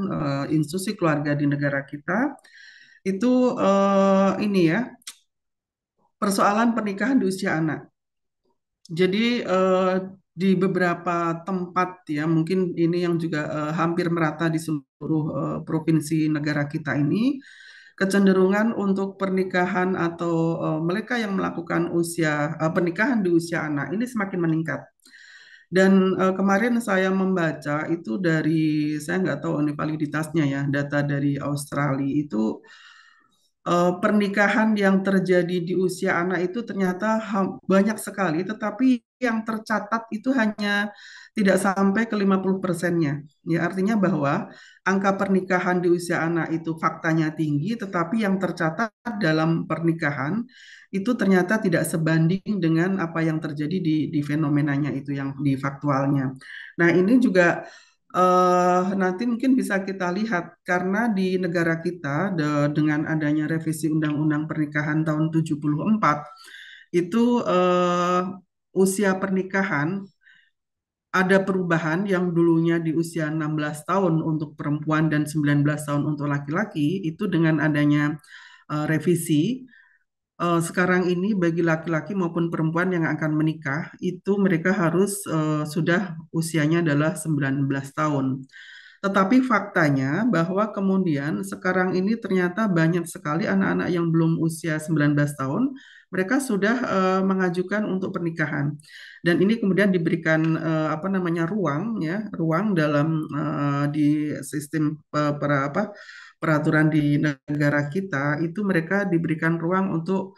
institusi keluarga di negara kita itu ini ya, persoalan pernikahan di usia anak. Jadi di beberapa tempat ya, mungkin ini yang juga hampir merata di seluruh provinsi negara kita ini, kecenderungan untuk pernikahan atau mereka yang melakukan pernikahan di usia anak ini semakin meningkat. Dan kemarin saya membaca itu dari, saya nggak tahu ini validitasnya ya, data dari Australia itu pernikahan yang terjadi di usia anak itu ternyata banyak sekali, tetapi yang tercatat itu hanya tidak sampai ke 50%-nya. Ya, artinya bahwa angka pernikahan di usia anak itu faktanya tinggi, tetapi yang tercatat dalam pernikahan itu ternyata tidak sebanding dengan apa yang terjadi di fenomenanya itu, yang di faktualnya. Nah, ini juga nanti mungkin bisa kita lihat karena di negara kita dengan adanya revisi Undang-Undang Pernikahan tahun 74 itu usia pernikahan ada perubahan yang dulunya di usia 16 tahun untuk perempuan dan 19 tahun untuk laki-laki, itu dengan adanya revisi sekarang ini bagi laki-laki maupun perempuan yang akan menikah itu mereka harus sudah usianya adalah 19 tahun. Tetapi faktanya bahwa kemudian sekarang ini ternyata banyak sekali anak-anak yang belum usia 19 tahun mereka sudah mengajukan untuk pernikahan. Dan ini kemudian diberikan ruang dalam di sistem peraturan di negara kita itu mereka diberikan ruang untuk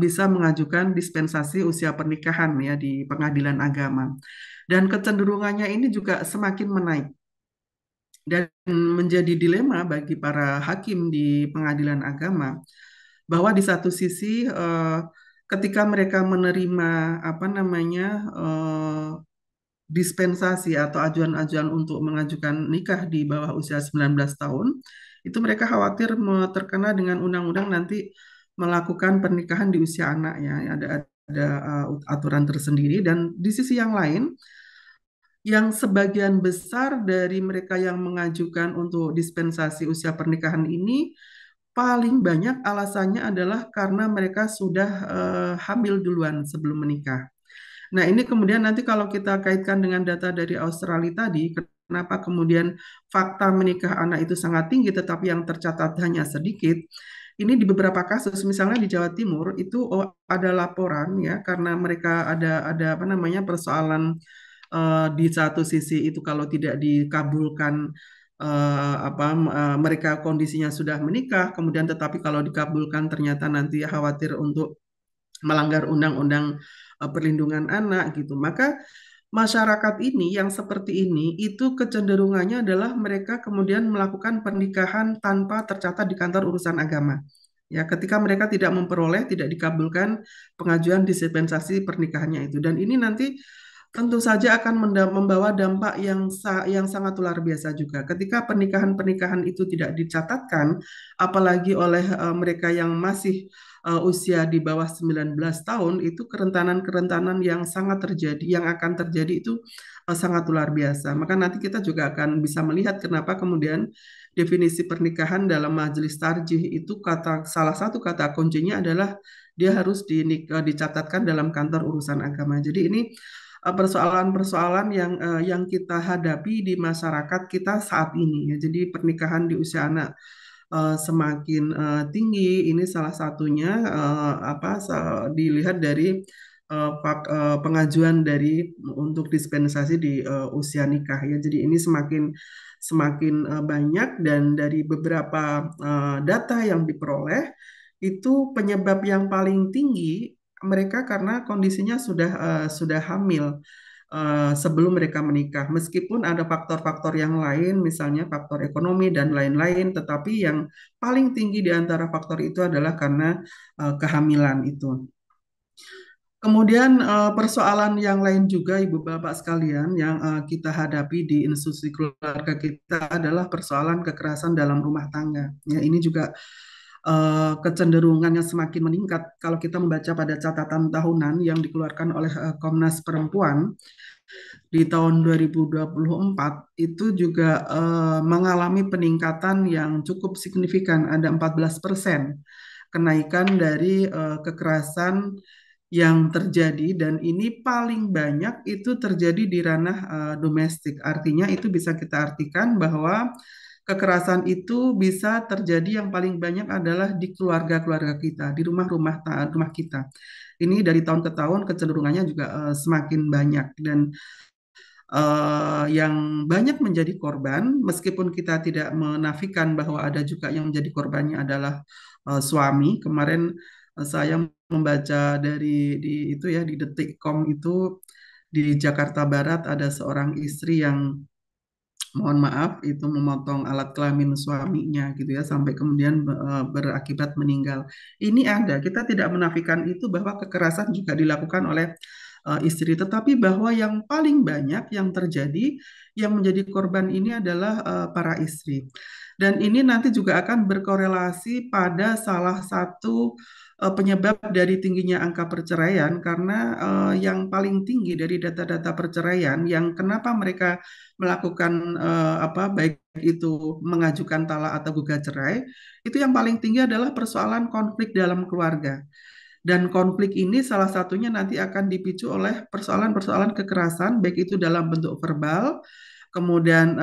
bisa mengajukan dispensasi usia pernikahan ya di pengadilan agama. Dan kecenderungannya ini juga semakin menaik. Dan menjadi dilema bagi para hakim di pengadilan agama bahwa di satu sisi ketika mereka menerima dispensasi atau ajuan-ajuan untuk mengajukan nikah di bawah usia 19 tahun, itu mereka khawatir terkena dengan undang-undang nanti melakukan pernikahan di usia anak ya. Ada aturan tersendiri. Dan di sisi yang lain, yang sebagian besar dari mereka yang mengajukan untuk dispensasi usia pernikahan ini paling banyak alasannya adalah karena mereka sudah hamil duluan sebelum menikah. Nah, ini kemudian nanti kalau kita kaitkan dengan data dari Australia tadi, kenapa kemudian fakta menikah anak itu sangat tinggi tetapi yang tercatat hanya sedikit. Ini di beberapa kasus, misalnya di Jawa Timur itu ada laporan ya karena mereka ada apa namanya persoalan di satu sisi itu kalau tidak dikabulkan mereka kondisinya sudah menikah, kemudian tetapi kalau dikabulkan ternyata nanti khawatir untuk melanggar undang-undang perlindungan anak gitu. Maka masyarakat ini yang seperti ini itu kecenderungannya adalah mereka kemudian melakukan pernikahan tanpa tercatat di kantor urusan agama. Ya, ketika mereka tidak memperoleh, tidak dikabulkan pengajuan dispensasi pernikahannya itu. Dan ini nanti tentu saja akan membawa dampak yang sangat luar biasa juga. Ketika pernikahan-pernikahan itu tidak dicatatkan, apalagi oleh mereka yang masih usia di bawah 19 tahun, itu kerentanan-kerentanan yang sangat terjadi, yang akan terjadi itu sangat luar biasa. Maka nanti kita juga akan bisa melihat kenapa kemudian definisi pernikahan dalam majelis tarjih itu salah satu kata kuncinya adalah dia harus dicatatkan dalam kantor urusan agama. Jadi ini persoalan-persoalan yang kita hadapi di masyarakat kita saat ini ya. Jadi pernikahan di usia anak semakin tinggi, ini salah satunya dilihat dari pengajuan dari untuk dispensasi di usia nikah ya. Jadi ini semakin banyak, dan dari beberapa data yang diperoleh itu penyebab yang paling tinggi mereka karena kondisinya sudah hamil sebelum mereka menikah. Meskipun ada faktor-faktor yang lain, misalnya faktor ekonomi dan lain-lain, tetapi yang paling tinggi di antara faktor itu adalah karena kehamilan itu. Kemudian persoalan yang lain juga Ibu Bapak sekalian yang kita hadapi di institusi keluarga kita adalah persoalan kekerasan dalam rumah tangga. Ya, ini juga kecenderungannya semakin meningkat kalau kita membaca pada catatan tahunan yang dikeluarkan oleh Komnas Perempuan di tahun 2024 itu juga mengalami peningkatan yang cukup signifikan, ada 14% kenaikan dari kekerasan yang terjadi, dan ini paling banyak itu terjadi di ranah domestik. Artinya itu bisa kita artikan bahwa kekerasan itu bisa terjadi yang paling banyak adalah di keluarga-keluarga kita, di rumah-rumah kita. Ini dari tahun ke tahun kecenderungannya juga semakin banyak, dan yang banyak menjadi korban, meskipun kita tidak menafikan bahwa ada juga yang menjadi korbannya adalah suami. Kemarin saya membaca di Detik.com itu di Jakarta Barat ada seorang istri yang mohon maaf itu memotong alat kelamin suaminya gitu ya sampai kemudian berakibat meninggal. Ini ada, kita tidak menafikan itu bahwa kekerasan juga dilakukan oleh istri, tetapi bahwa yang paling banyak yang terjadi yang menjadi korban ini adalah para istri. Dan ini nanti juga akan berkorelasi pada salah satu penyebab dari tingginya angka perceraian, karena yang paling tinggi dari data-data perceraian yang kenapa mereka melakukan baik itu mengajukan talak atau gugat cerai, itu yang paling tinggi adalah persoalan konflik dalam keluarga. Dan konflik ini salah satunya nanti akan dipicu oleh persoalan-persoalan kekerasan, baik itu dalam bentuk verbal, kemudian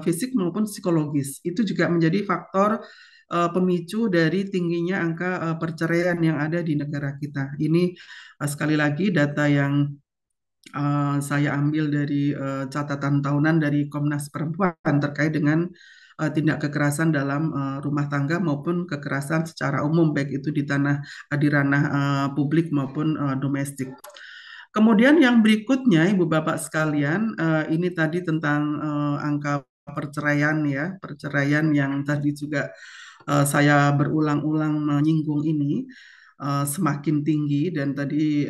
fisik maupun psikologis. Itu juga menjadi faktor pemicu dari tingginya angka perceraian yang ada di negara kita. Ini sekali lagi data yang saya ambil dari catatan tahunan dari Komnas Perempuan terkait dengan tindak kekerasan dalam rumah tangga maupun kekerasan secara umum, baik itu di ranah publik maupun domestik. Kemudian yang berikutnya, Ibu Bapak sekalian, ini tadi tentang angka perceraian ya, perceraian yang tadi juga saya berulang-ulang menyinggung ini semakin tinggi, dan tadi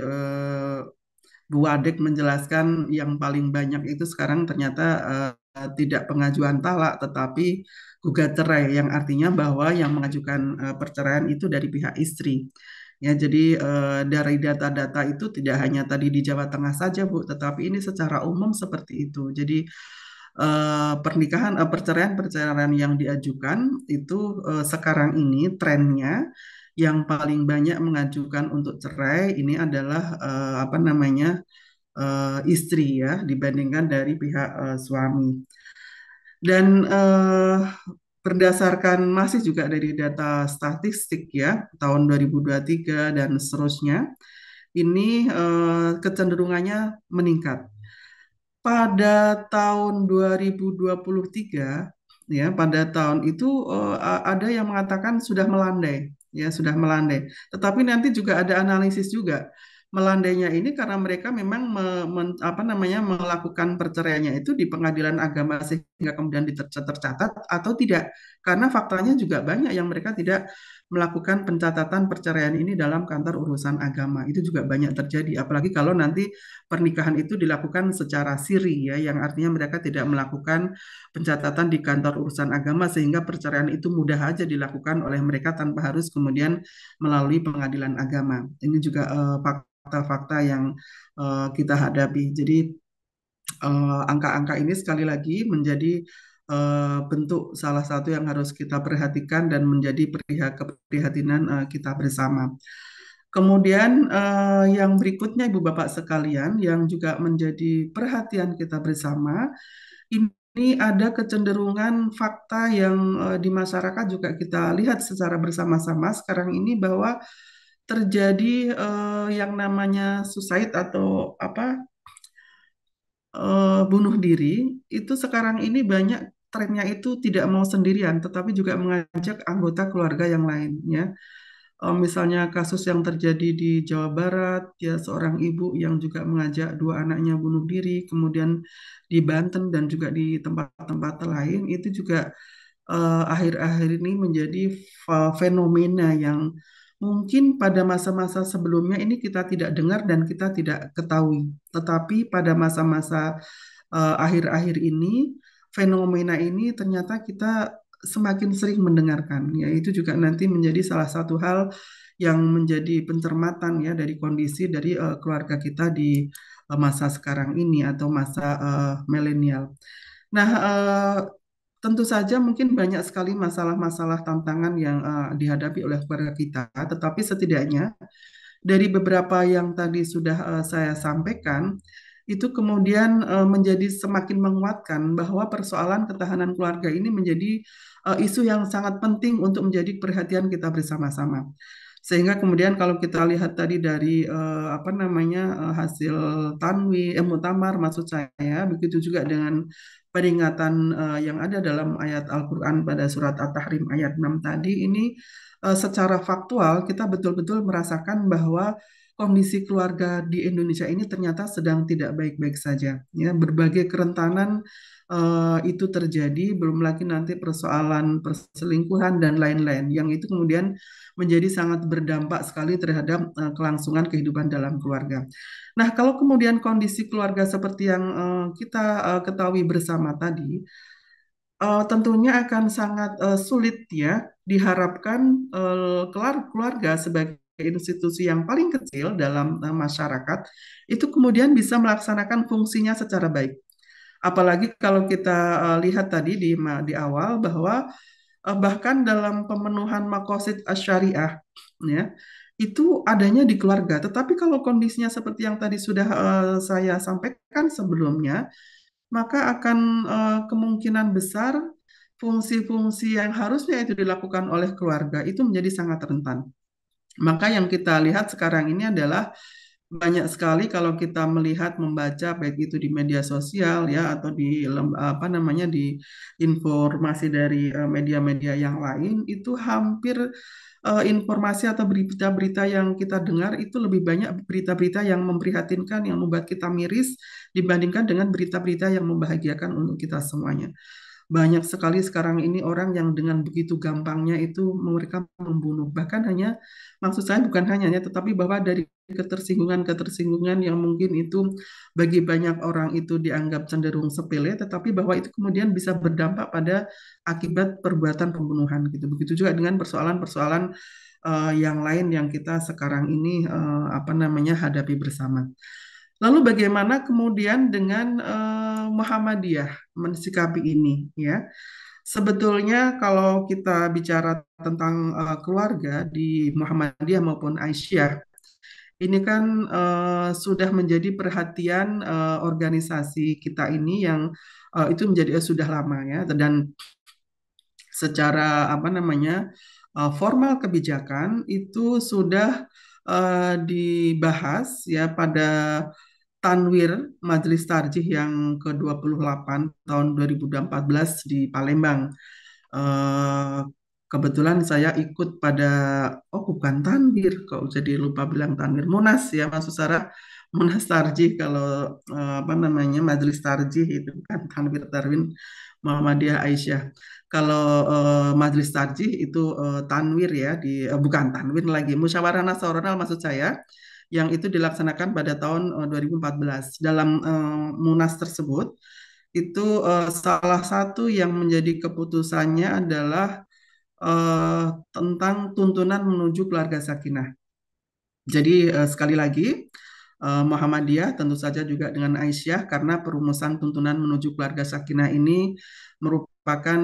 Bu Wadek menjelaskan yang paling banyak itu sekarang ternyata tidak pengajuan talak tetapi gugat cerai, yang artinya bahwa yang mengajukan perceraian itu dari pihak istri. Ya, jadi dari data-data itu tidak hanya tadi di Jawa Tengah saja, Bu, tetapi ini secara umum seperti itu. Jadi perceraian-perceraian yang diajukan itu sekarang ini trennya yang paling banyak mengajukan untuk cerai ini adalah apa namanya istri ya dibandingkan dari pihak suami. Dan berdasarkan masih juga dari data statistik ya tahun 2023 dan seterusnya, ini kecenderungannya meningkat. Pada tahun 2023 ya pada tahun itu ada yang mengatakan sudah melandai ya sudah melandai. Tetapi nanti juga ada analisis juga melandainya ini karena mereka memang apa namanya melakukan perceraiannya itu di pengadilan agama sehingga kemudian tercatat atau tidak. Karena faktanya juga banyak yang mereka tidak melakukan pencatatan perceraian ini dalam kantor urusan agama. Itu juga banyak terjadi. Apalagi kalau nanti pernikahan itu dilakukan secara siri ya, yang artinya mereka tidak melakukan pencatatan di kantor urusan agama sehingga perceraian itu mudah aja dilakukan oleh mereka tanpa harus kemudian melalui pengadilan agama. Ini juga fakta-fakta yang kita hadapi. Jadi angka-angka ini sekali lagi menjadi bentuk salah satu yang harus kita perhatikan dan menjadi keprihatinan kita bersama. Kemudian yang berikutnya Ibu Bapak sekalian yang juga menjadi perhatian kita bersama, ini ada kecenderungan fakta yang di masyarakat juga kita lihat secara bersama-sama sekarang ini bahwa terjadi yang namanya suicide atau apa bunuh diri itu sekarang ini banyak trennya itu tidak mau sendirian tetapi juga mengajak anggota keluarga yang lain ya. Misalnya kasus yang terjadi di Jawa Barat, ya seorang ibu yang juga mengajak dua anaknya bunuh diri, kemudian di Banten dan juga di tempat-tempat lain, itu juga akhir-akhir ini menjadi fenomena yang mungkin pada masa-masa sebelumnya ini kita tidak dengar dan kita tidak ketahui. Tetapi pada masa-masa akhir-akhir ini, fenomena ini ternyata kita semakin sering mendengarkan. Ya, itu juga nanti menjadi salah satu hal yang menjadi pencermatan ya dari kondisi dari keluarga kita di masa sekarang ini atau masa milenial. Nah, tentu saja mungkin banyak sekali masalah-masalah tantangan yang dihadapi oleh keluarga kita, tetapi setidaknya dari beberapa yang tadi sudah saya sampaikan, itu kemudian menjadi semakin menguatkan bahwa persoalan ketahanan keluarga ini menjadi isu yang sangat penting untuk menjadi perhatian kita bersama-sama. Sehingga kemudian kalau kita lihat tadi dari apa namanya hasil muktamar maksud saya, begitu juga dengan peringatan yang ada dalam ayat Al-Qur'an pada surat At-Tahrim ayat 6 tadi ini secara faktual kita betul-betul merasakan bahwa kondisi keluarga di Indonesia ini ternyata sedang tidak baik-baik saja. Ya, berbagai kerentanan itu terjadi, belum lagi nanti persoalan perselingkuhan dan lain-lain, yang itu kemudian menjadi sangat berdampak sekali terhadap kelangsungan kehidupan dalam keluarga. Nah, kalau kemudian kondisi keluarga seperti yang kita ketahui bersama tadi, tentunya akan sangat sulit ya diharapkan keluarga sebagai institusi yang paling kecil dalam masyarakat itu kemudian bisa melaksanakan fungsinya secara baik. Apalagi kalau kita lihat tadi di awal bahwa bahkan dalam pemenuhan maqasid syariah ya itu adanya di keluarga. Tetapi kalau kondisinya seperti yang tadi sudah saya sampaikan sebelumnya, maka akan kemungkinan besar fungsi-fungsi yang harusnya itu dilakukan oleh keluarga itu menjadi sangat rentan. Maka yang kita lihat sekarang ini adalah banyak sekali kalau kita melihat membaca baik itu di media sosial ya atau di apa namanya di informasi dari media-media yang lain itu hampir informasi atau berita-berita yang kita dengar itu lebih banyak berita-berita yang memprihatinkan yang membuat kita miris dibandingkan dengan berita-berita yang membahagiakan untuk kita semuanya. Banyak sekali sekarang ini orang yang dengan begitu gampangnya itu mereka membunuh. Bahkan hanya, maksud saya bukan hanya ya, tetapi bahwa dari ketersinggungan-ketersinggungan yang mungkin itu bagi banyak orang itu dianggap cenderung sepele, tetapi bahwa itu kemudian bisa berdampak pada akibat perbuatan pembunuhan gitu. Begitu juga dengan persoalan-persoalan yang lain yang kita sekarang ini hadapi bersama. Lalu bagaimana kemudian dengan Muhammadiyah mensikapi ini, ya? Sebetulnya kalau kita bicara tentang keluarga di Muhammadiyah maupun Aisyah, ini kan sudah menjadi perhatian organisasi kita ini yang itu menjadi sudah lama, ya, dan secara formal kebijakan itu sudah dibahas, ya, pada Tanwir Majelis Tarjih yang ke-28 tahun 2014 di Palembang. Eh, Kebetulan saya ikut pada, bukan Tanwir, kok jadi lupa bilang Tanwir, Munas, ya, Mas Sarah, Munas Tarjih. Kalau Majelis Tarjih itu kan Tanwir Tarwin Muhammadiyah Aisyah. Kalau Majelis Tarjih itu Tanwir, ya, bukan Tanwir lagi, Musyawarah Nasional maksud saya, yang itu dilaksanakan pada tahun 2014. Dalam Munas tersebut, itu salah satu yang menjadi keputusannya adalah tentang tuntunan menuju keluarga sakinah. Jadi sekali lagi, Muhammadiyah tentu saja juga dengan Aisyah, karena perumusan tuntunan menuju keluarga sakinah ini merupakan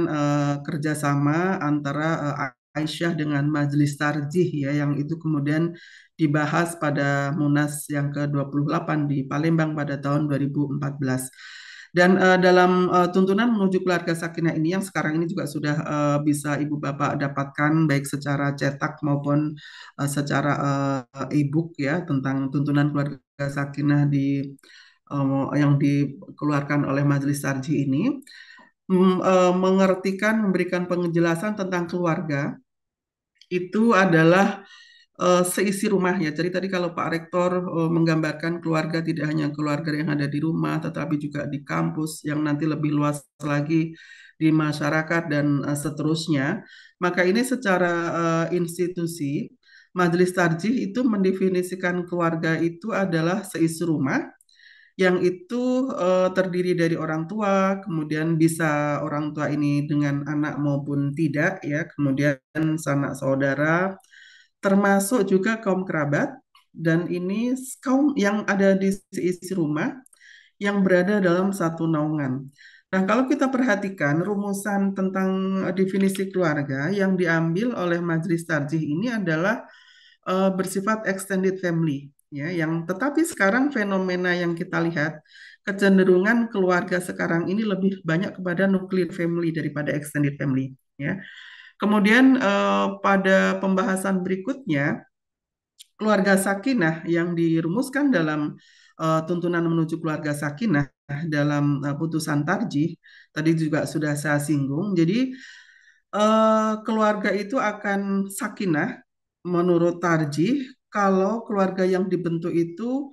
kerjasama antara Aisyah dengan Majelis Tarjih, ya, yang itu kemudian dibahas pada Munas yang ke-28 di Palembang pada tahun 2014. Dan dalam tuntunan menuju keluarga sakinah ini yang sekarang ini juga sudah bisa Ibu Bapak dapatkan baik secara cetak maupun secara e-book, ya, tentang tuntunan keluarga sakinah yang dikeluarkan oleh Majelis Tarjih ini, memberikan penjelasan tentang keluarga itu adalah seisi rumahnya. Jadi tadi kalau Pak Rektor menggambarkan keluarga tidak hanya keluarga yang ada di rumah, tetapi juga di kampus, yang nanti lebih luas lagi di masyarakat dan seterusnya. Maka ini secara institusi, Majelis Tarjih itu mendefinisikan keluarga itu adalah seisi rumah, yang itu terdiri dari orang tua, kemudian bisa orang tua ini dengan anak maupun tidak, ya, kemudian sanak saudara, termasuk juga kaum kerabat, dan ini kaum yang ada di seisi rumah yang berada dalam satu naungan. Nah, kalau kita perhatikan rumusan tentang definisi keluarga yang diambil oleh Majelis Tarjih ini adalah bersifat extended family, ya, yang tetapi sekarang fenomena yang kita lihat, kecenderungan keluarga sekarang ini lebih banyak kepada nuclear family daripada extended family, ya. Kemudian pada pembahasan berikutnya, keluarga sakinah yang dirumuskan dalam tuntunan menuju keluarga sakinah dalam putusan tarjih, tadi juga sudah saya singgung. Jadi keluarga itu akan sakinah menurut tarjih kalau keluarga yang dibentuk itu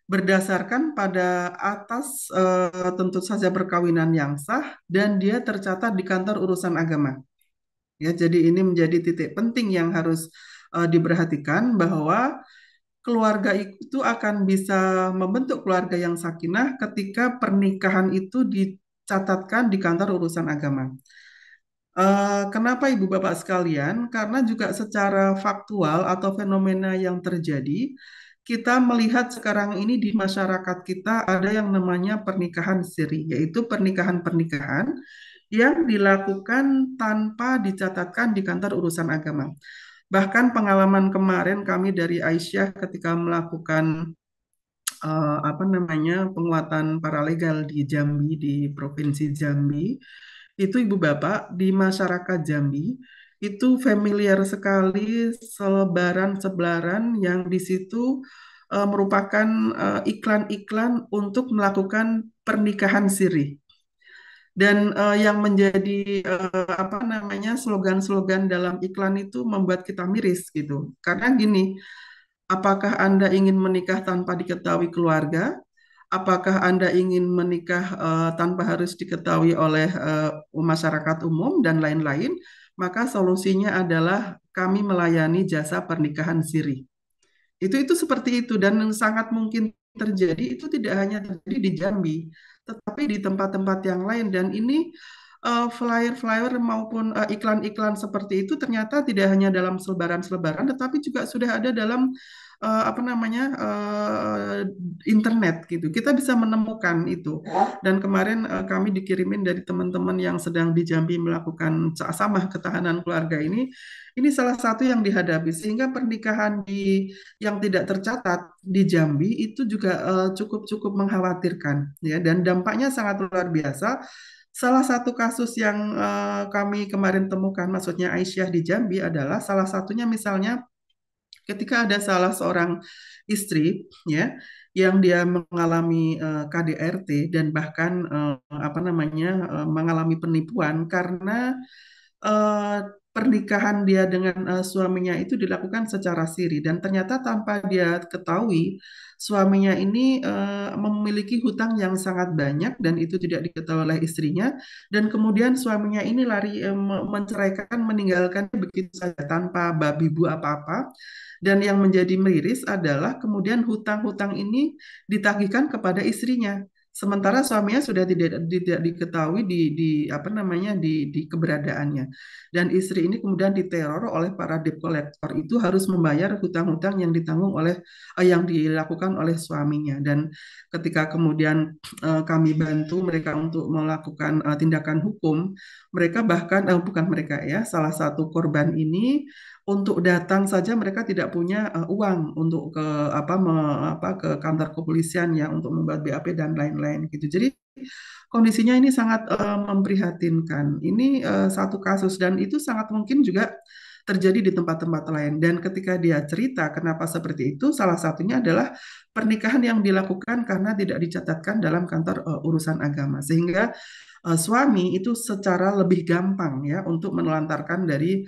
berdasarkan pada atas tentu saja perkawinan yang sah dan dia tercatat di kantor urusan agama. Ya, jadi ini menjadi titik penting yang harus diperhatikan, bahwa keluarga itu akan bisa membentuk keluarga yang sakinah ketika pernikahan itu dicatatkan di kantor urusan agama. Kenapa Ibu Bapak sekalian? Karena juga secara faktual atau fenomena yang terjadi, kita melihat sekarang ini di masyarakat kita ada yang namanya pernikahan siri, yaitu pernikahan-pernikahan yang dilakukan tanpa dicatatkan di kantor urusan agama. Bahkan pengalaman kemarin kami dari Aisyah ketika melakukan penguatan paralegal di Jambi, di Provinsi Jambi, itu Ibu Bapak di masyarakat Jambi itu familiar sekali selebaran-sebelaran yang di situ merupakan iklan-iklan untuk melakukan pernikahan siri. Dan yang menjadi slogan-slogan dalam iklan itu membuat kita miris gitu. Karena gini, apakah Anda ingin menikah tanpa diketahui keluarga? Apakah Anda ingin menikah tanpa harus diketahui oleh masyarakat umum dan lain-lain? Maka solusinya adalah kami melayani jasa pernikahan siri. Itu seperti itu, dan sangat mungkin terjadi. Itu tidak hanya terjadi di Jambi, tetapi di tempat-tempat yang lain. Dan ini flyer-flyer maupun iklan-iklan seperti itu ternyata tidak hanya dalam selebaran-selebaran, tetapi juga sudah ada dalam apa namanya internet gitu. Kita bisa menemukan itu. Dan kemarin kami dikirimin dari teman-teman yang sedang di Jambi melakukan sama ketahanan keluarga ini. Ini salah satu yang dihadapi sehingga pernikahan yang tidak tercatat di Jambi itu juga cukup mengkhawatirkan ya, dan dampaknya sangat luar biasa. Salah satu kasus yang kami kemarin temukan, maksudnya Aisyah di Jambi, adalah salah satunya misalnya ketika ada salah seorang istri ya yang dia mengalami KDRT dan bahkan apa namanya mengalami penipuan karena eh, pernikahan dia dengan suaminya itu dilakukan secara siri, dan ternyata tanpa dia ketahui suaminya ini memiliki hutang yang sangat banyak dan itu tidak diketahui oleh istrinya, dan kemudian suaminya ini lari menceraikan, meninggalkan begitu saja tanpa babi bu apa-apa. Dan yang menjadi miris adalah kemudian hutang-hutang ini ditagihkan kepada istrinya. Sementara suaminya sudah tidak diketahui di apa namanya di keberadaannya, dan istri ini kemudian diteror oleh para debt collector itu harus membayar hutang-hutang yang ditanggung oleh yang dilakukan oleh suaminya. Dan ketika kemudian kami bantu mereka untuk melakukan tindakan hukum, mereka bahkan bukan mereka ya, salah satu korban ini untuk datang saja mereka tidak punya uang untuk ke ke kantor kepolisian ya untuk membuat BAP dan lain-lain gitu. Jadi kondisinya ini sangat memprihatinkan. Ini satu kasus dan itu sangat mungkin juga terjadi di tempat-tempat lain. Dan ketika dia cerita kenapa seperti itu, salah satunya adalah pernikahan yang dilakukan karena tidak dicatatkan dalam kantor urusan agama, sehingga suami itu secara lebih gampang ya untuk menelantarkan dari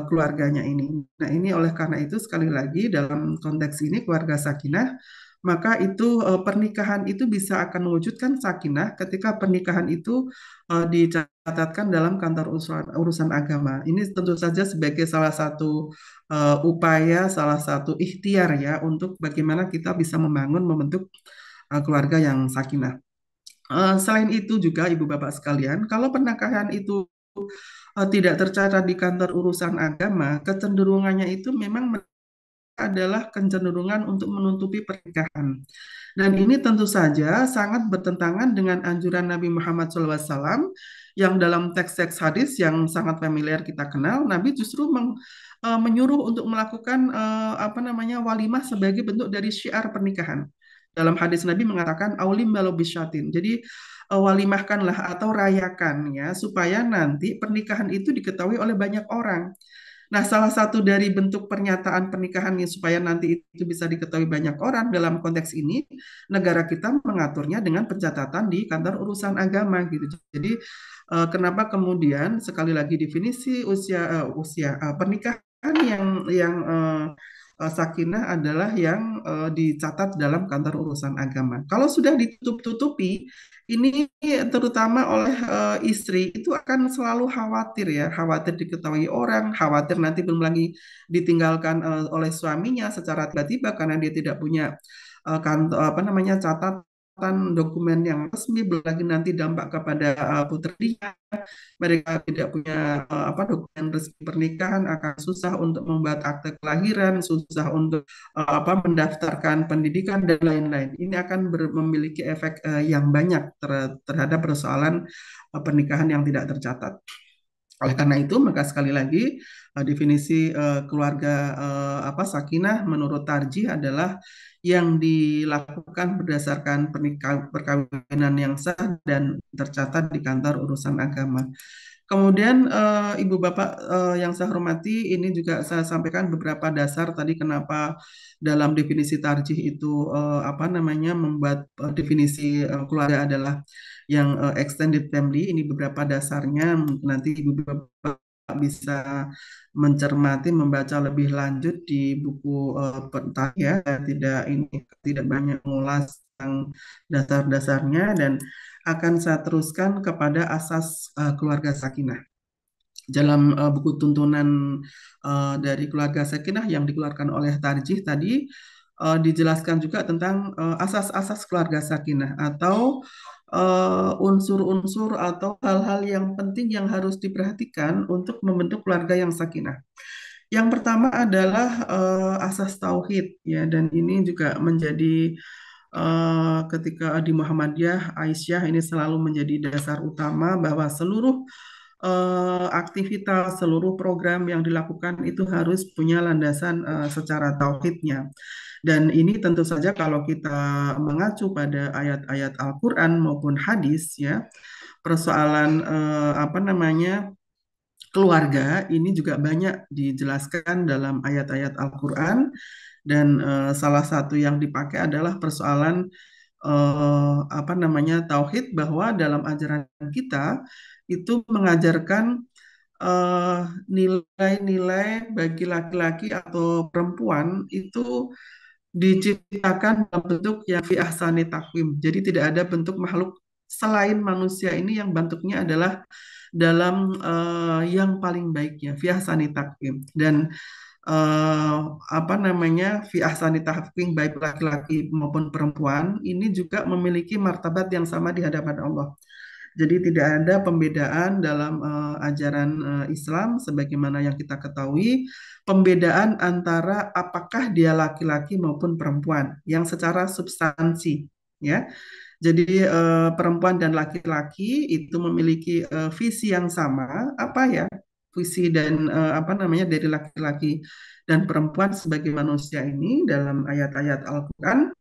keluarganya ini. Nah, ini oleh karena itu sekali lagi dalam konteks ini keluarga sakinah, maka itu pernikahan itu bisa akan mewujudkan sakinah ketika pernikahan itu dicatatkan dalam kantor urusan agama. Ini tentu saja sebagai salah satu upaya, salah satu ikhtiar ya untuk bagaimana kita bisa membentuk keluarga yang sakinah. Selain itu juga Ibu Bapak sekalian, kalau pernikahan itu tidak tercatat di kantor urusan agama, kecenderungannya itu memang adalah kecenderungan untuk menutupi pernikahan. Dan ini tentu saja sangat bertentangan dengan anjuran Nabi Muhammad SAW yang dalam teks-teks hadis yang sangat familiar kita kenal, Nabi justru menyuruh untuk melakukan walimah sebagai bentuk dari syiar pernikahan. Dalam hadis Nabi mengatakan aulim balau bisyatin. Jadi walimahkanlah atau rayakan ya supaya nanti pernikahan itu diketahui oleh banyak orang. Nah, salah satu dari bentuk pernyataan pernikahannya supaya nanti itu bisa diketahui banyak orang dalam konteks ini, negara kita mengaturnya dengan pencatatan di kantor urusan agama gitu. Jadi kenapa kemudian sekali lagi definisi usia pernikahan yang sakinah adalah yang dicatat dalam kantor urusan agama. Kalau sudah ditutup-tutupi, ini terutama oleh istri itu akan selalu khawatir ya, khawatir diketahui orang, khawatir nanti belum lagi ditinggalkan oleh suaminya secara tiba-tiba karena dia tidak punya catatan dokumen yang resmi, belum lagi nanti dampak kepada putrinya. Mereka tidak punya dokumen resmi pernikahan, akan susah untuk membuat akte kelahiran, susah untuk mendaftarkan pendidikan dan lain-lain. Ini akan memiliki efek yang banyak terhadap persoalan pernikahan yang tidak tercatat. Oleh karena itu, maka sekali lagi definisi keluarga sakinah menurut Tarjih adalah yang dilakukan berdasarkan perkawinan yang sah dan tercatat di kantor urusan agama. Kemudian Ibu Bapak yang saya hormati, ini juga saya sampaikan beberapa dasar tadi kenapa dalam definisi Tarjih itu membuat definisi keluarga adalah yang extended family. Ini beberapa dasarnya, nanti Ibu Bapak bisa mencermati, membaca lebih lanjut di buku tadi ya. Tidak banyak mengulas tentang dasar-dasarnya dan akan saya teruskan kepada asas keluarga sakinah. Dalam buku tuntunan dari keluarga sakinah yang dikeluarkan oleh Tarjih tadi dijelaskan juga tentang asas-asas keluarga sakinah atau unsur-unsur atau hal-hal yang penting yang harus diperhatikan untuk membentuk keluarga yang sakinah. Yang pertama adalah asas tauhid ya, dan ini juga menjadi ketika di Muhammadiyah, Aisyah ini selalu menjadi dasar utama bahwa seluruh aktivitas, seluruh program yang dilakukan itu harus punya landasan secara tauhidnya. Dan ini tentu saja kalau kita mengacu pada ayat-ayat Al-Quran maupun hadis ya, persoalan apa namanya keluarga ini juga banyak dijelaskan dalam ayat-ayat Al-Quran, dan salah satu yang dipakai adalah persoalan apa namanya tauhid, bahwa dalam ajaran kita itu mengajarkan eh, nilai-nilai bagi laki-laki atau perempuan itu diciptakan dalam bentuk yang fi ahsani takwim. Jadi tidak ada bentuk makhluk selain manusia ini yang bentuknya adalah dalam yang paling baiknya fi ahsani takwim. Dan eh, apa namanya fi ahsani takwim, baik laki-laki maupun perempuan ini juga memiliki martabat yang sama di hadapan Allah. Jadi tidak ada pembedaan dalam ajaran Islam sebagaimana yang kita ketahui, pembedaan antara apakah dia laki-laki maupun perempuan yang secara substansi ya. Jadi perempuan dan laki-laki itu memiliki visi yang sama, apa ya? Visi dan apa namanya dari laki-laki dan perempuan sebagai manusia ini dalam ayat-ayat Al-Qur'an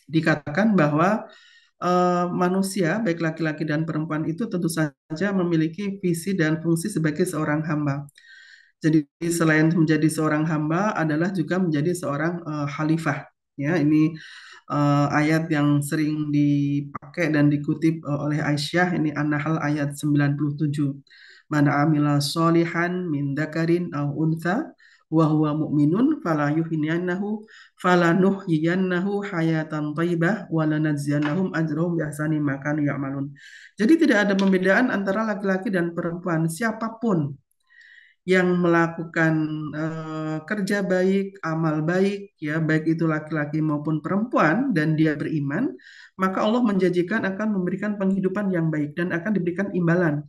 dikatakan bahwa manusia, baik laki-laki dan perempuan itu tentu saja memiliki visi dan fungsi sebagai seorang hamba. Jadi selain menjadi seorang hamba adalah juga menjadi seorang khalifah. Ya, ini ayat yang sering dipakai dan dikutip oleh Aisyah, ini An-Nahl ayat 97. Mana amila solihan min dzakarin aw untha wa huwa mu'minun falanuhyiyannahu hayatan thayyibah wa lanajziyannahum ajrahum bi ahsani ma kanu ya'malun. Jadi tidak ada pembedaan antara laki-laki dan perempuan. Siapapun yang melakukan kerja baik, amal baik, ya baik itu laki-laki maupun perempuan, dan dia beriman, maka Allah menjanjikan akan memberikan penghidupan yang baik dan akan diberikan imbalan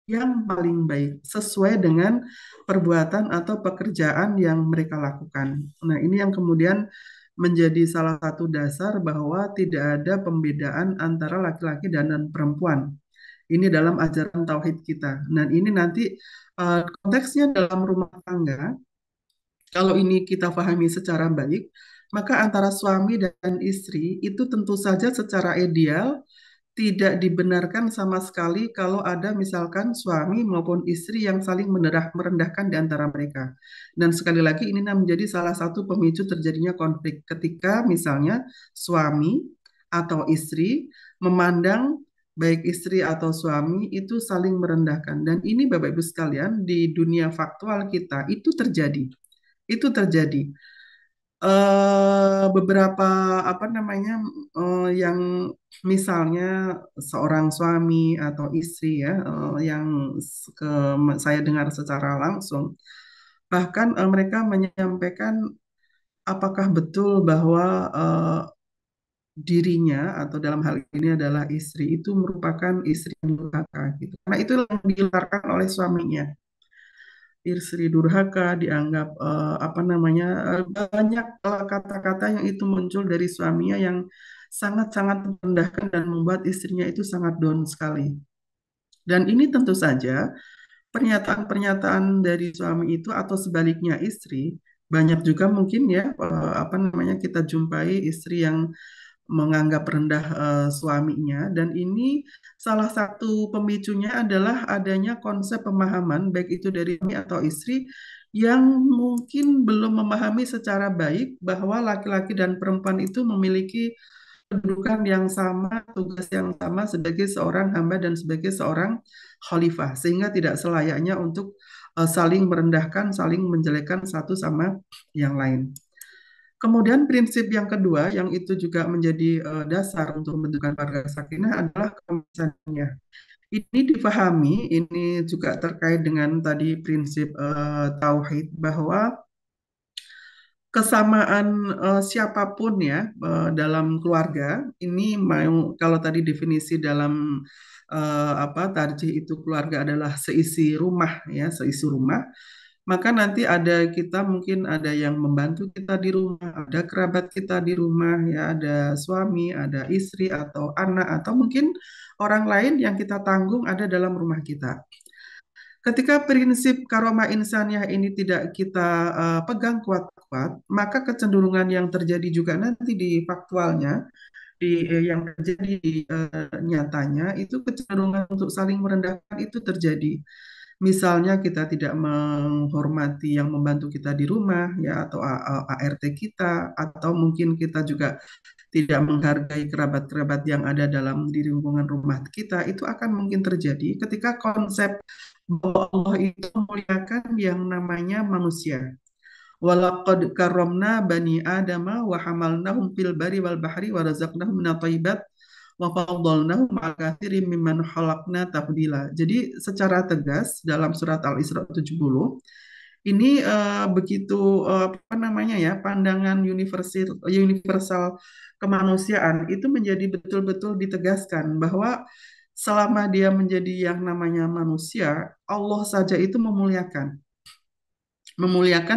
yang paling baik sesuai dengan perbuatan atau pekerjaan yang mereka lakukan. Nah, ini yang kemudian menjadi salah satu dasar bahwa tidak ada pembedaan antara laki-laki dan perempuan. Ini dalam ajaran tauhid kita. Dan ini nanti konteksnya dalam rumah tangga, kalau ini kita pahami secara baik, maka antara suami dan istri itu tentu saja secara ideal tidak dibenarkan sama sekali kalau ada misalkan suami maupun istri yang saling merendahkan di antara mereka. Dan sekali lagi ini menjadi salah satu pemicu terjadinya konflik ketika misalnya suami atau istri memandang baik istri atau suami itu saling merendahkan. Dan ini Bapak Ibu sekalian di dunia faktual kita itu terjadi. Itu terjadi. Beberapa apa namanya yang misalnya seorang suami atau istri ya yang ke, saya dengar secara langsung, bahkan mereka menyampaikan apakah betul bahwa dirinya atau dalam hal ini adalah istri itu merupakan istri yang durhaka gitu, karena itu yang digelarkan oleh suaminya. Istri durhaka dianggap apa namanya banyak kata-kata yang itu muncul dari suaminya yang sangat-sangat merendahkan dan membuat istrinya itu sangat down sekali. Dan ini tentu saja pernyataan-pernyataan dari suami itu atau sebaliknya istri, banyak juga mungkin ya apa namanya kita jumpai istri yang menganggap rendah suaminya, dan ini salah satu pemicunya adalah adanya konsep pemahaman baik itu dari suami atau istri yang mungkin belum memahami secara baik bahwa laki-laki dan perempuan itu memiliki kedudukan yang sama, tugas yang sama sebagai seorang hamba dan sebagai seorang khalifah, sehingga tidak selayaknya untuk saling merendahkan, saling menjelekkan satu sama yang lain. Kemudian prinsip yang kedua yang itu juga menjadi dasar untuk membentukkan keluarga sakinah adalah kemisahannya. Ini dipahami, ini juga terkait dengan tadi prinsip tauhid bahwa kesamaan siapapun ya dalam keluarga ini mau kalau tadi definisi dalam tarjih itu keluarga adalah seisi rumah ya seisi rumah maka nanti ada kita mungkin ada yang membantu kita di rumah ada kerabat kita di rumah ya ada suami ada istri atau anak atau mungkin orang lain yang kita tanggung ada dalam rumah kita. Ketika prinsip karomah insaniyah ini tidak kita pegang kuat-kuat, maka kecenderungan yang terjadi juga nanti di faktualnya, yang terjadi di nyatanya, itu kecenderungan untuk saling merendahkan itu terjadi. Misalnya kita tidak menghormati yang membantu kita di rumah, ya atau ART kita, atau mungkin kita juga tidak menghargai kerabat-kerabat yang ada dalam di lingkungan rumah kita, itu akan mungkin terjadi ketika konsep bahwa Allah itu memuliakan yang namanya manusia. Walaqad karramna bani adama wa hamalnahum fil bari wal bahri wa razaqnahum minat thayyibat wa faddalnahum 'ala katsirin mimman khalaqna tafdila. Jadi secara tegas dalam surat Al-Isra 70 ini begitu pandangan universal kemanusiaan itu menjadi betul-betul ditegaskan bahwa selama dia menjadi yang namanya manusia, Allah saja itu memuliakan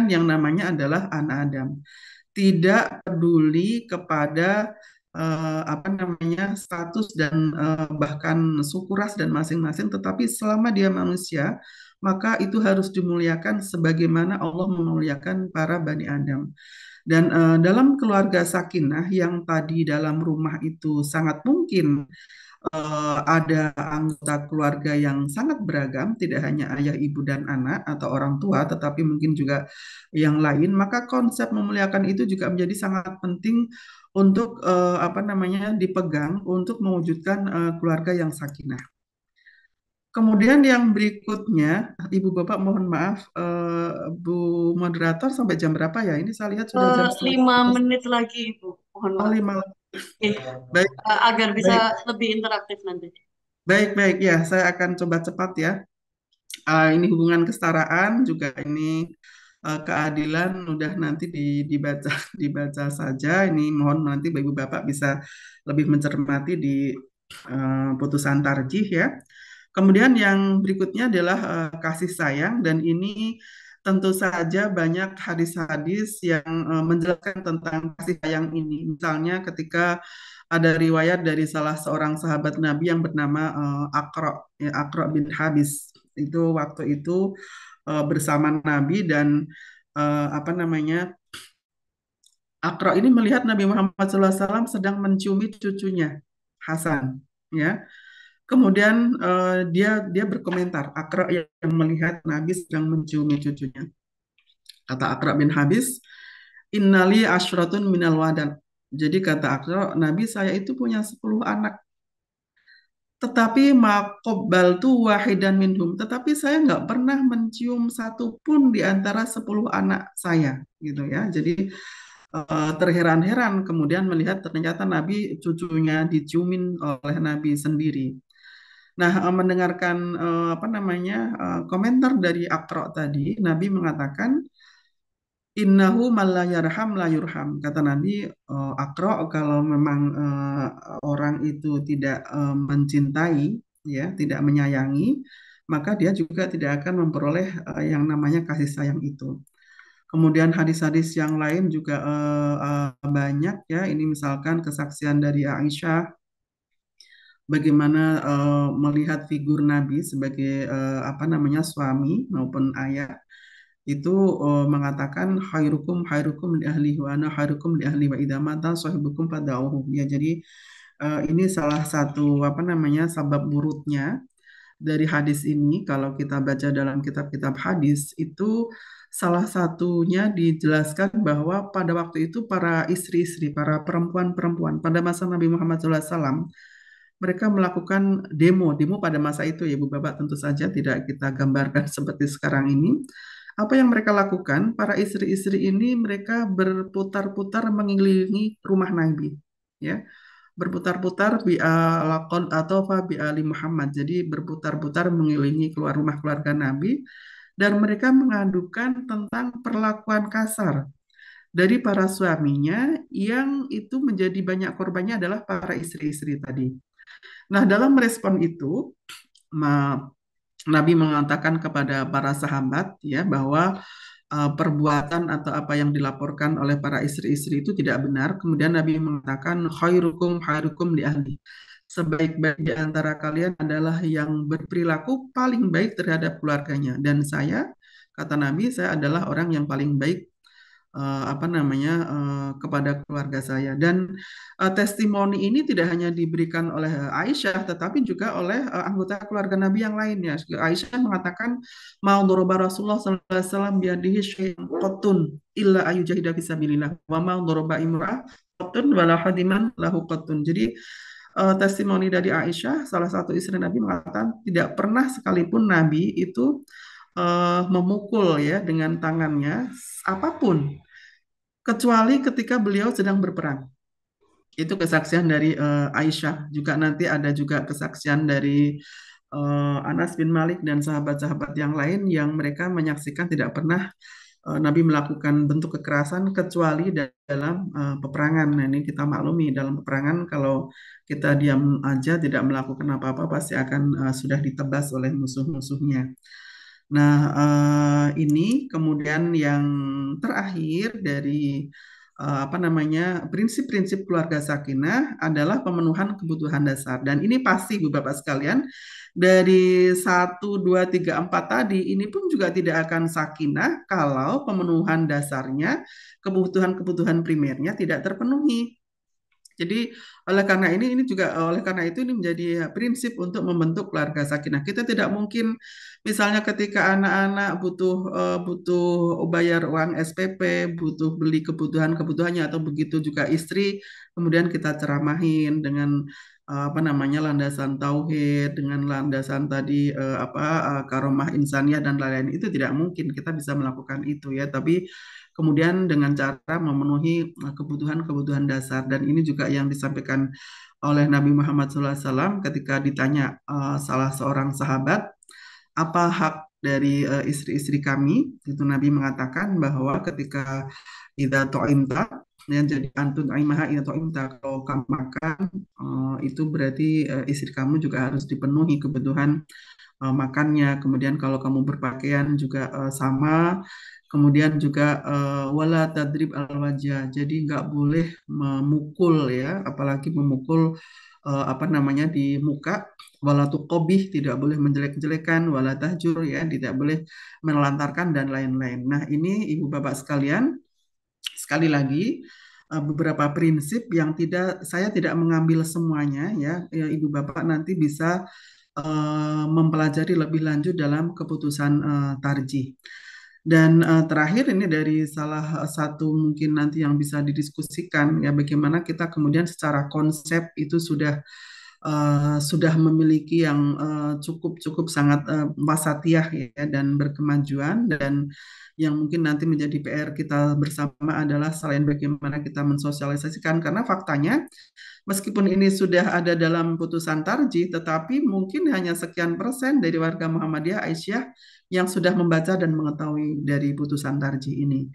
yang namanya adalah anak Adam. Tidak peduli kepada status dan bahkan suku ras dan masing-masing, tetapi selama dia manusia, maka itu harus dimuliakan sebagaimana Allah memuliakan para Bani Adam. Dan dalam keluarga sakinah yang tadi dalam rumah itu sangat mungkin ada anggota keluarga yang sangat beragam, tidak hanya ayah, ibu, dan anak atau orang tua, tetapi mungkin juga yang lain, maka konsep memuliakan itu juga menjadi sangat penting untuk dipegang untuk mewujudkan keluarga yang sakinah. Kemudian yang berikutnya, Ibu Bapak mohon maaf, Bu Moderator sampai jam berapa ya? Ini saya lihat sudah jam 5 menit lagi, Ibu. Mohon Oh, maaf. 5. Baik. Agar bisa lebih interaktif nanti. Baik ya, saya akan coba cepat ya. Ini hubungan kesetaraan juga ini keadilan udah nanti dibaca saja. Ini mohon nanti Ibu Bapak bisa lebih mencermati di putusan tarjih ya. Kemudian yang berikutnya adalah kasih sayang dan ini tentu saja banyak hadis-hadis yang menjelaskan tentang kasih sayang ini. Misalnya ketika ada riwayat dari salah seorang sahabat Nabi yang bernama Aqra bin Habis. Itu waktu itu bersama Nabi dan Aqra ini melihat Nabi Muhammad SAW sedang menciumi cucunya Hasan, ya. Kemudian dia berkomentar, Aqra yang melihat Nabi sedang menciumi cucunya. Kata Aqra bin Habis, innali ashratun minal wadan. Jadi kata Aqra, Nabi saya itu punya 10 anak. Tetapi maqabbaltu wahidan minhum. Tetapi saya nggak pernah mencium satu pun di antara 10 anak saya, gitu ya. Jadi terheran-heran kemudian melihat ternyata Nabi cucunya diciumin oleh Nabi sendiri. Nah, mendengarkan komentar dari Aqra tadi, Nabi mengatakan innahu man la yarham la yurham. Kata Nabi, Aqra kalau memang orang itu tidak mencintai, ya, tidak menyayangi, maka dia juga tidak akan memperoleh yang namanya kasih sayang itu. Kemudian hadis-hadis yang lain juga banyak ya. Ini misalkan kesaksian dari Aisyah bagaimana melihat figur Nabi sebagai suami maupun ayah itu mengatakan khairukum li ahli wa ana khairukum li ahli wa idza mata sahibukum fad'uhu. Ya, jadi ini salah satu sabab burutnya dari hadis ini. Kalau kita baca dalam kitab-kitab hadis itu salah satunya dijelaskan bahwa pada waktu itu para istri-istri, para perempuan-perempuan pada masa Nabi Muhammad SAW mereka melakukan demo pada masa itu ya Bu Bapak, tentu saja tidak kita gambarkan seperti sekarang ini. Apa yang mereka lakukan? Para istri-istri ini mereka berputar-putar mengelilingi rumah Nabi, ya, berputar-putar bi'alaqon atau bi'ali Muhammad. Jadi berputar-putar mengelilingi keluar rumah keluarga Nabi dan mereka mengadukan tentang perlakuan kasar dari para suaminya yang itu menjadi banyak korbannya adalah para istri-istri tadi. Nah, dalam merespon itu, Nabi mengatakan kepada para sahabat ya bahwa perbuatan atau apa yang dilaporkan oleh para istri-istri itu tidak benar. Kemudian Nabi mengatakan khairukum khairukum li ahli. Sebaik-baik di antara kalian adalah yang berperilaku paling baik terhadap keluarganya. Dan saya, kata Nabi, saya adalah orang yang paling baik kepada keluarga saya. Dan testimoni ini tidak hanya diberikan oleh Aisyah tetapi juga oleh anggota keluarga Nabi yang lainnya. Aisyah mengatakan mau doroba Rasulullah sallallahu alaihi wasallam biadihi syai'an qattun illa ayujahida fisabilillah wa mau doroba imra'ah qattun wala hadiman lahu qattun. Jadi testimoni dari Aisyah, salah satu istri Nabi, mengatakan tidak pernah sekalipun Nabi itu memukul ya dengan tangannya apapun kecuali ketika beliau sedang berperang. Itu kesaksian dari Aisyah. Juga nanti ada juga kesaksian dari Anas bin Malik dan sahabat-sahabat yang lain yang mereka menyaksikan tidak pernah Nabi melakukan bentuk kekerasan kecuali dalam peperangan. Nah, ini kita maklumi dalam peperangan kalau kita diam aja tidak melakukan apa-apa pasti akan sudah ditebas oleh musuh-musuhnya. Nah, ini kemudian yang terakhir dari prinsip-prinsip keluarga sakinah adalah pemenuhan kebutuhan dasar. Dan ini pasti, Bu Bapak sekalian, dari 1, 2, 3, 4 tadi, ini pun juga tidak akan sakinah kalau pemenuhan dasarnya, kebutuhan-kebutuhan primernya tidak terpenuhi. Jadi oleh karena itu ini menjadi prinsip untuk membentuk keluarga sakinah. Kita tidak mungkin misalnya ketika anak-anak butuh bayar uang SPP, butuh beli kebutuhannya atau begitu juga istri, kemudian kita ceramahin dengan landasan tauhid, dengan landasan tadi karomah insaniyah dan lain-lain. Itu tidak mungkin kita bisa melakukan itu ya, tapi kemudian dengan cara memenuhi kebutuhan-kebutuhan dasar. Dan ini juga yang disampaikan oleh Nabi Muhammad SAW ketika ditanya salah seorang sahabat, apa hak dari istri-istri kami? Itu Nabi mengatakan bahwa ketika idza tu'imta, ya, jadi antun aimaha idza tu'imta, kalau kamu makan itu berarti istri kamu juga harus dipenuhi kebutuhan makannya. Kemudian kalau kamu berpakaian juga sama. Kemudian juga wala tadrib al wajah, jadi nggak boleh memukul ya, apalagi memukul di muka. Wala tuqobih, tidak boleh menjelek-jelekan. Wala tahjur, ya, tidak boleh menelantarkan dan lain-lain. Nah, ini Ibu Bapak sekalian, sekali lagi beberapa prinsip yang saya tidak mengambil semuanya ya, Ibu Bapak nanti bisa mempelajari lebih lanjut dalam keputusan tarjih. Dan terakhir ini dari salah satu mungkin nanti yang bisa didiskusikan ya, bagaimana kita kemudian secara konsep itu sudah memiliki yang cukup sangat wasatiyah ya dan berkemajuan, dan yang mungkin nanti menjadi PR kita bersama adalah selain bagaimana kita mensosialisasikan, karena faktanya meskipun ini sudah ada dalam putusan tarjih, tetapi mungkin hanya sekian persen dari warga Muhammadiyah Aisyah yang sudah membaca dan mengetahui dari putusan tarjih ini.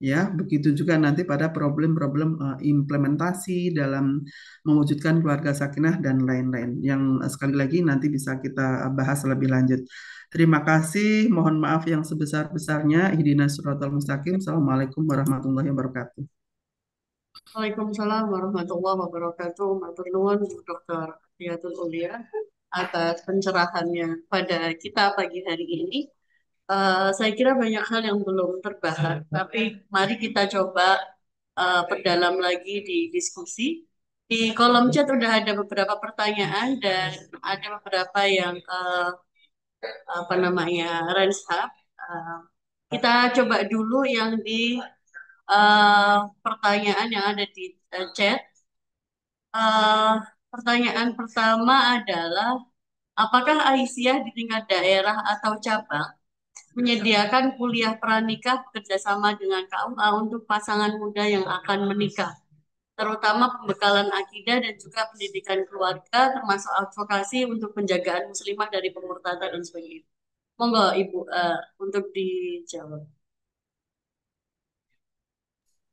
Ya, begitu juga nanti pada problem-problem implementasi dalam mewujudkan keluarga sakinah dan lain-lain yang sekali lagi nanti bisa kita bahas lebih lanjut. Terima kasih, mohon maaf yang sebesar-besarnya. Ihdinas siratal mustaqim. Assalamualaikum warahmatullahi wabarakatuh. Waalaikumsalam warahmatullahi wabarakatuh. Matur nuwun Dr. Riyatul Ulia atas pencerahannya pada kita pagi hari ini. Saya kira banyak hal yang belum terbahas, tapi mari kita coba perdalam lagi di diskusi. Di kolom chat udah ada beberapa pertanyaan dan ada beberapa yang raise up. Kita coba dulu yang di pertanyaan yang ada di chat. Pertanyaan pertama adalah, apakah Aisyah di tingkat daerah atau cabang menyediakan kuliah pranikah bekerjasama dengan KUA untuk pasangan muda yang akan menikah, terutama pembekalan akidah dan juga pendidikan keluarga, termasuk advokasi untuk penjagaan muslimah dari pemurtadan dan sebagainya. Monggo Ibu untuk dijawab.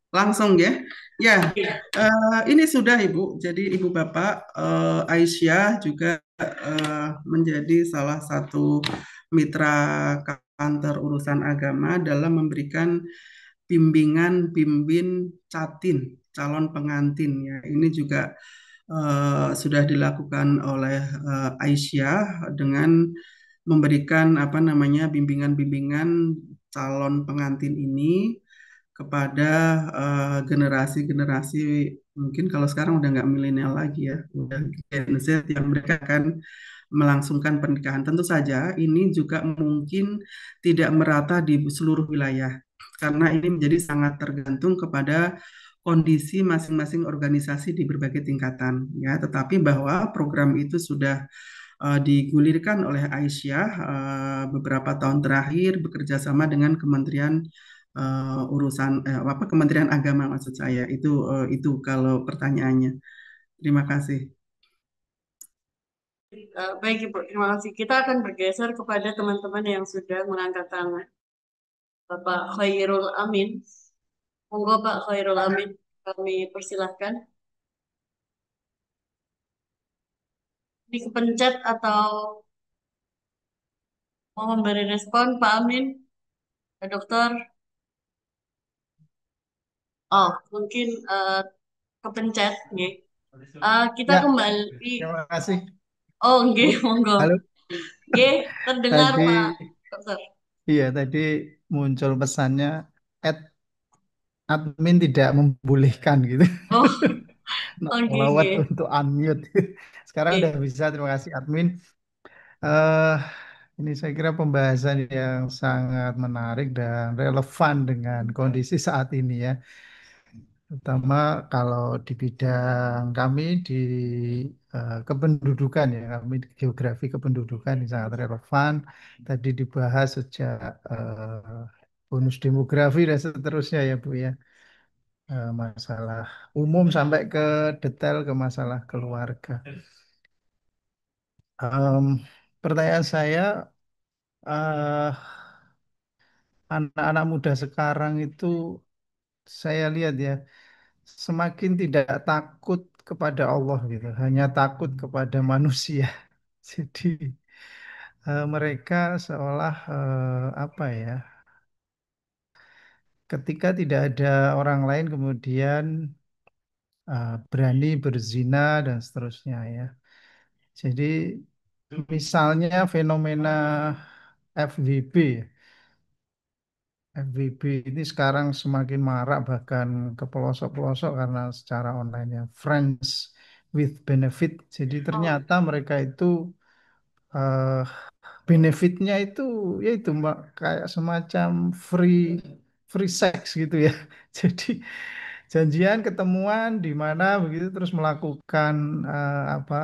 Langsung ya. Ya, ini sudah Ibu. Jadi Ibu Bapak Aisyah juga menjadi salah satu mitra kantor urusan agama dalam memberikan bimbingan catin calon pengantin ya. Ini juga sudah dilakukan oleh Aisyah dengan memberikan apa namanya bimbingan-bimbingan calon pengantin ini kepada generasi-generasi mungkin kalau sekarang udah nggak milenial lagi ya, udah Gen Z yang mereka akan melangsungkan pernikahan. Tentu saja ini juga mungkin tidak merata di seluruh wilayah karena ini menjadi sangat tergantung kepada kondisi masing-masing organisasi di berbagai tingkatan ya. Tetapi bahwa program itu sudah digulirkan oleh Aisyah beberapa tahun terakhir bekerja sama dengan Kementerian Agama maksud saya itu kalau pertanyaannya. Terima kasih. Baik Ibu, terima kasih. Kita akan bergeser kepada teman-teman yang sudah mengangkat tangan. Bapak Khairul Amin. Monggo Pak Khairul Amin, kami persilahkan. Ini kepencet atau mau memberi respon Pak Amin, Pak Dokter? Oh, mungkin kepencet. Nggih. Kita Ya, kembali. terima kasih. Oh, nggih, monggo. Halo, Nggih, terdengar tadi Pak Dokter. iya tadi muncul pesannya admin tidak membolehkan gitu. Oh, Nak oh nggih, lewat nggih. untuk unmute. Sekarang Nggih. udah bisa, terima kasih admin. eh ini saya kira pembahasan yang sangat menarik dan relevan dengan kondisi saat ini ya. Terutama kalau di bidang kami di kependudukan ya, kami di geografi kependudukan ini sangat relevan. Tadi dibahas sejak bonus demografi dan seterusnya ya Bu ya. Masalah umum sampai ke detail ke masalah keluarga. Em, Pertanyaan saya, eh, anak-anak muda sekarang itu saya lihat ya semakin tidak takut kepada Allah gitu, hanya takut kepada manusia. Jadi mereka seolah apa ya, ketika tidak ada orang lain kemudian berani berzina dan seterusnya ya. Jadi misalnya fenomena FWB, ya. FWB ini sekarang semakin marak bahkan ke pelosok-pelosok karena secara online ya, friends with benefit. Jadi ternyata mereka itu eh, benefitnya itu yaitu Mbak kayak semacam free free sex gitu ya. Jadi janjian ketemuan di mana begitu terus melakukan apa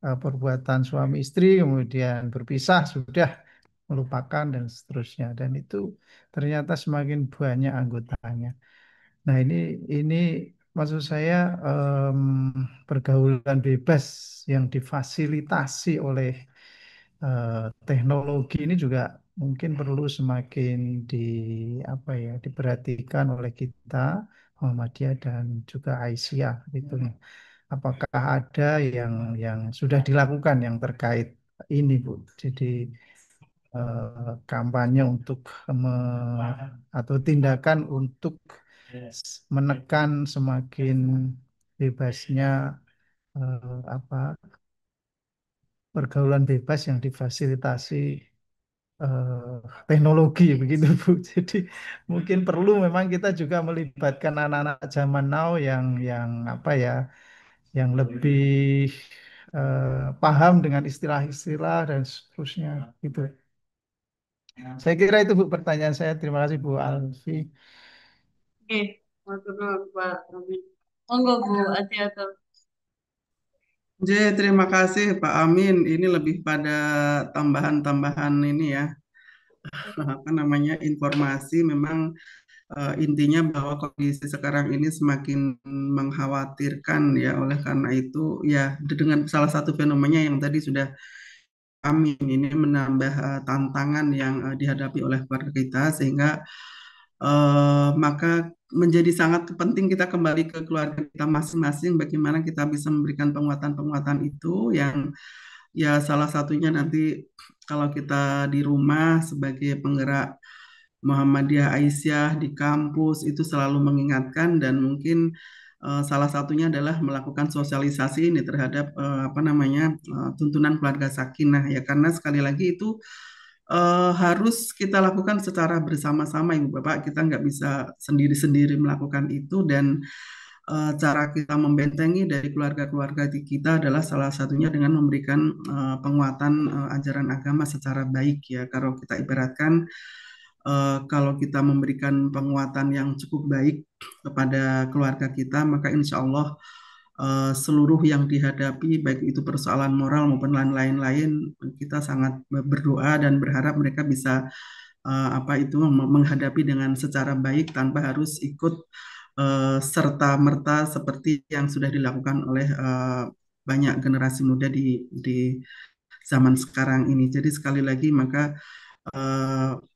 perbuatan suami istri kemudian berpisah sudah melupakan dan seterusnya dan itu ternyata semakin banyak anggotanya. Nah ini maksud saya pergaulan bebas yang difasilitasi oleh teknologi ini juga mungkin perlu semakin di apa ya diperhatikan oleh kita Muhammadiyah dan juga Aisyah itu. Apakah ada yang sudah dilakukan yang terkait ini Bu? Jadi kampanye untuk atau tindakan untuk menekan semakin bebasnya apa pergaulan bebas yang difasilitasi teknologi begitu Bu. Jadi mungkin perlu memang kita juga melibatkan anak-anak zaman now yang apa ya, yang lebih paham dengan istilah-istilah dan seterusnya gitu. Saya kira itu Bu pertanyaan saya. Terima kasih Bu Alfi. Nggih, matur nuwun Pak Amin. Monggo Bu Ati-Ati. Terima kasih Pak Amin. Ini lebih pada tambahan-tambahan ini ya, apa namanya informasi. Memang intinya bahwa kondisi sekarang ini semakin mengkhawatirkan ya. Oleh karena itu ya dengan salah satu fenomena yang tadi sudah Amin ini menambah tantangan yang dihadapi oleh keluarga kita sehingga maka menjadi sangat penting kita kembali ke keluarga kita masing-masing, bagaimana kita bisa memberikan penguatan-penguatan itu yang ya salah satunya nanti kalau kita di rumah sebagai penggerak Muhammadiyah Aisyah di kampus itu selalu mengingatkan dan mungkin salah satunya adalah melakukan sosialisasi ini terhadap apa namanya tuntunan keluarga sakinah ya karena sekali lagi itu harus kita lakukan secara bersama-sama Ibu Bapak kita nggak bisa sendiri-sendiri melakukan itu dan cara kita membentengi dari keluarga-keluarga kita adalah salah satunya dengan memberikan penguatan ajaran agama secara baik ya kalau kita ibaratkan kalau kita memberikan penguatan yang cukup baik kepada keluarga kita, maka insya Allah seluruh yang dihadapi, baik itu persoalan moral maupun lain-lain, kita sangat berdoa dan berharap mereka bisa apa itu menghadapi dengan secara baik tanpa harus ikut serta merta seperti yang sudah dilakukan oleh banyak generasi muda di zaman sekarang ini. Jadi sekali lagi maka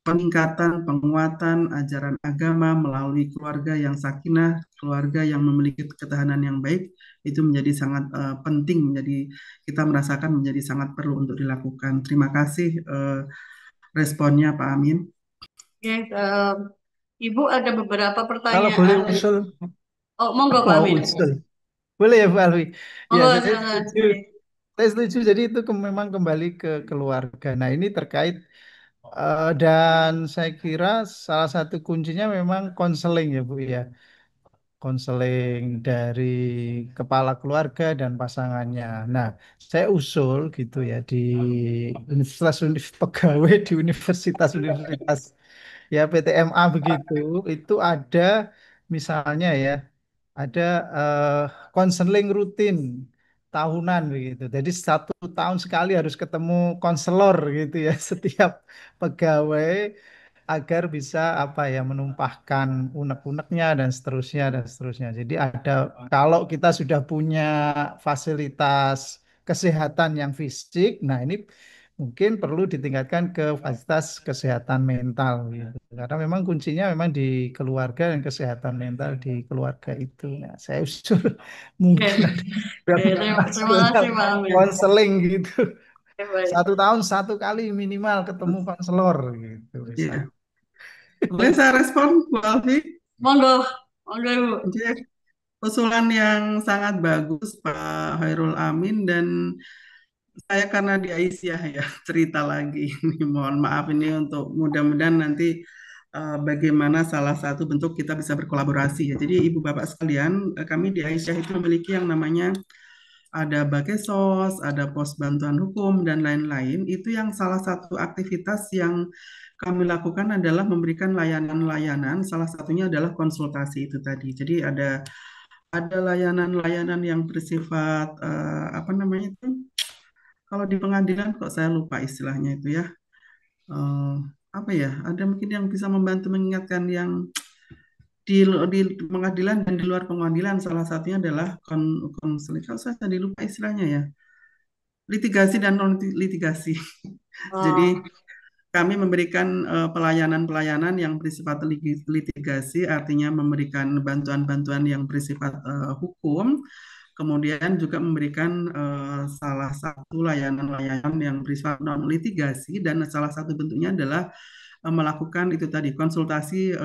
peningkatan, penguatan ajaran agama melalui keluarga yang sakinah, keluarga yang memiliki ketahanan yang baik, itu menjadi sangat penting, menjadi kita merasakan menjadi sangat perlu untuk dilakukan. Terima kasih responnya Pak Amin. Oke, Ibu ada beberapa Kalau boleh pertanyaan. usul, Oh, monggo Pak mau Amin. usul. Boleh ya, Pak Alwi? Ya, Monggo, saya silakan. setuju. Saya setuju. Jadi itu memang kembali ke keluarga. Nah, ini terkait dan saya kira salah satu kuncinya memang konseling ya, Bu ya. Konseling dari kepala keluarga dan pasangannya. Nah, saya usul gitu ya di pegawai di universitas-universitas ya PTMA begitu, itu ada misalnya ya ada konseling rutin tahunan begitu. Jadi 1 tahun sekali harus ketemu konselor gitu ya setiap pegawai agar bisa apa ya menumpahkan unek-uneknya dan seterusnya dan seterusnya. Jadi ada kalau kita sudah punya fasilitas kesehatan yang fisik, nah ini mungkin perlu ditingkatkan ke fasilitas kesehatan mental gitu. Karena memang kuncinya memang di keluarga dan kesehatan mental di keluarga itu. Nah, saya usul Oke, mungkin ada oke, terima kasih Pak Amin. konseling gitu. Oke, baik. 1 tahun 1 kali minimal ketemu konselor gitu Ya. misalnya. Boleh saya respon Bu Alfi? Monggo, monggo Ibu. Oke. Usulan yang sangat bagus Pak Hairul Amin dan saya karena di Aisyah ya cerita lagi ini mohon maaf ini untuk mudah-mudahan nanti bagaimana salah satu bentuk kita bisa berkolaborasi ya. Jadi Ibu Bapak sekalian, kami di Aisyah itu memiliki yang namanya ada Bakesos, ada pos bantuan hukum dan lain-lain. Itu yang salah satu aktivitas yang kami lakukan adalah memberikan layanan-layanan. Salah satunya adalah konsultasi itu tadi. Jadi ada layanan-layanan yang bersifat apa namanya itu? Kalau di pengadilan kok saya lupa istilahnya itu ya. Eh, apa ya? Ada mungkin yang bisa membantu mengingatkan yang di pengadilan dan di luar pengadilan. Salah satunya adalah konseling. Kalau saya tadi lupa istilahnya ya. Litigasi dan non litigasi. Jadi Oh, kami memberikan pelayanan-pelayanan yang bersifat litigasi, artinya memberikan bantuan-bantuan yang bersifat hukum, kemudian juga memberikan salah satu layanan-layanan yang bersifat non litigasi dan salah satu bentuknya adalah melakukan itu tadi konsultasi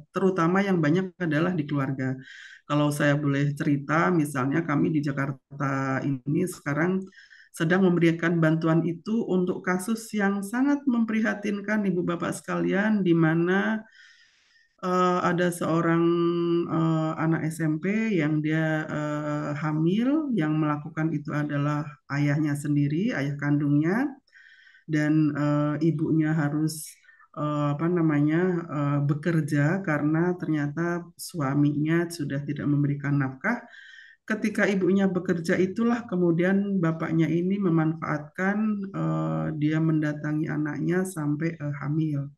terutama yang banyak adalah di keluarga. Kalau saya boleh cerita, misalnya kami di Jakarta ini sekarang sedang memberikan bantuan itu untuk kasus yang sangat memprihatinkan Ibu Bapak sekalian, di mana ada seorang anak SMP yang dia hamil, yang melakukan itu adalah ayahnya sendiri, ayah kandungnya, dan ibunya harus apa namanya bekerja karena ternyata suaminya sudah tidak memberikan nafkah. Ketika ibunya bekerja itulah kemudian bapaknya ini memanfaatkan dia mendatangi anaknya sampai hamil.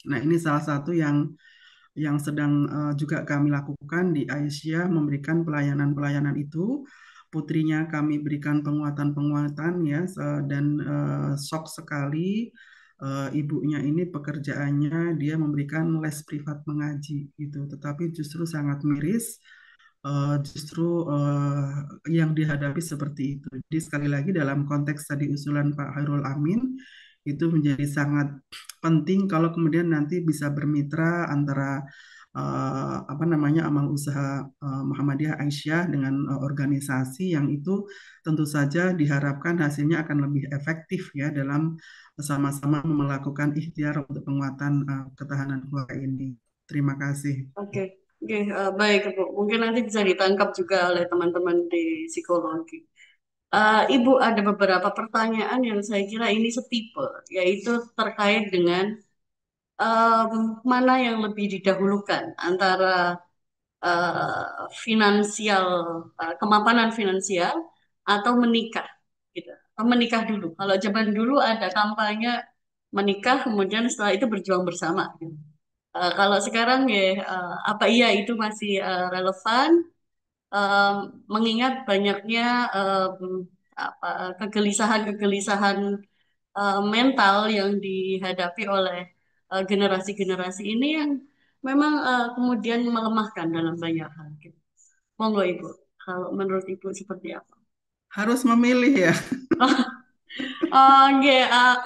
Nah, ini salah satu yang sedang juga kami lakukan di Aisyah memberikan pelayanan-pelayanan itu. Putrinya kami berikan penguatan-penguatan ya dan shock sekali ibunya ini pekerjaannya dia memberikan les privat mengaji gitu, tetapi justru sangat miris, justru yang dihadapi seperti itu. Jadi sekali lagi dalam konteks tadi usulan Pak Hairul Amin itu menjadi sangat penting kalau kemudian nanti bisa bermitra antara apa namanya amal usaha Muhammadiyah Aisyah dengan organisasi yang itu tentu saja diharapkan hasilnya akan lebih efektif ya dalam sama-sama melakukan ikhtiar untuk penguatan ketahanan keluarga ini. Terima kasih. Oke, oke, baik Bu. Mungkin nanti bisa ditangkap juga oleh teman-teman di psikologi. Ibu ada beberapa pertanyaan yang saya kira ini setipe, yaitu terkait dengan mana yang lebih didahulukan antara finansial, kemapanan finansial atau menikah, gitu. Atau menikah dulu. Kalau zaman dulu ada kampanye menikah, kemudian setelah itu berjuang bersama, gitu. Kalau sekarang ya, apa iya itu masih relevan? Mengingat banyaknya apa, kegelisahan-kegelisahan mental yang dihadapi oleh generasi-generasi ini yang memang kemudian melemahkan dalam banyak hal. Gitu. Monggo Ibu, kalau menurut Ibu seperti apa? Harus memilih ya.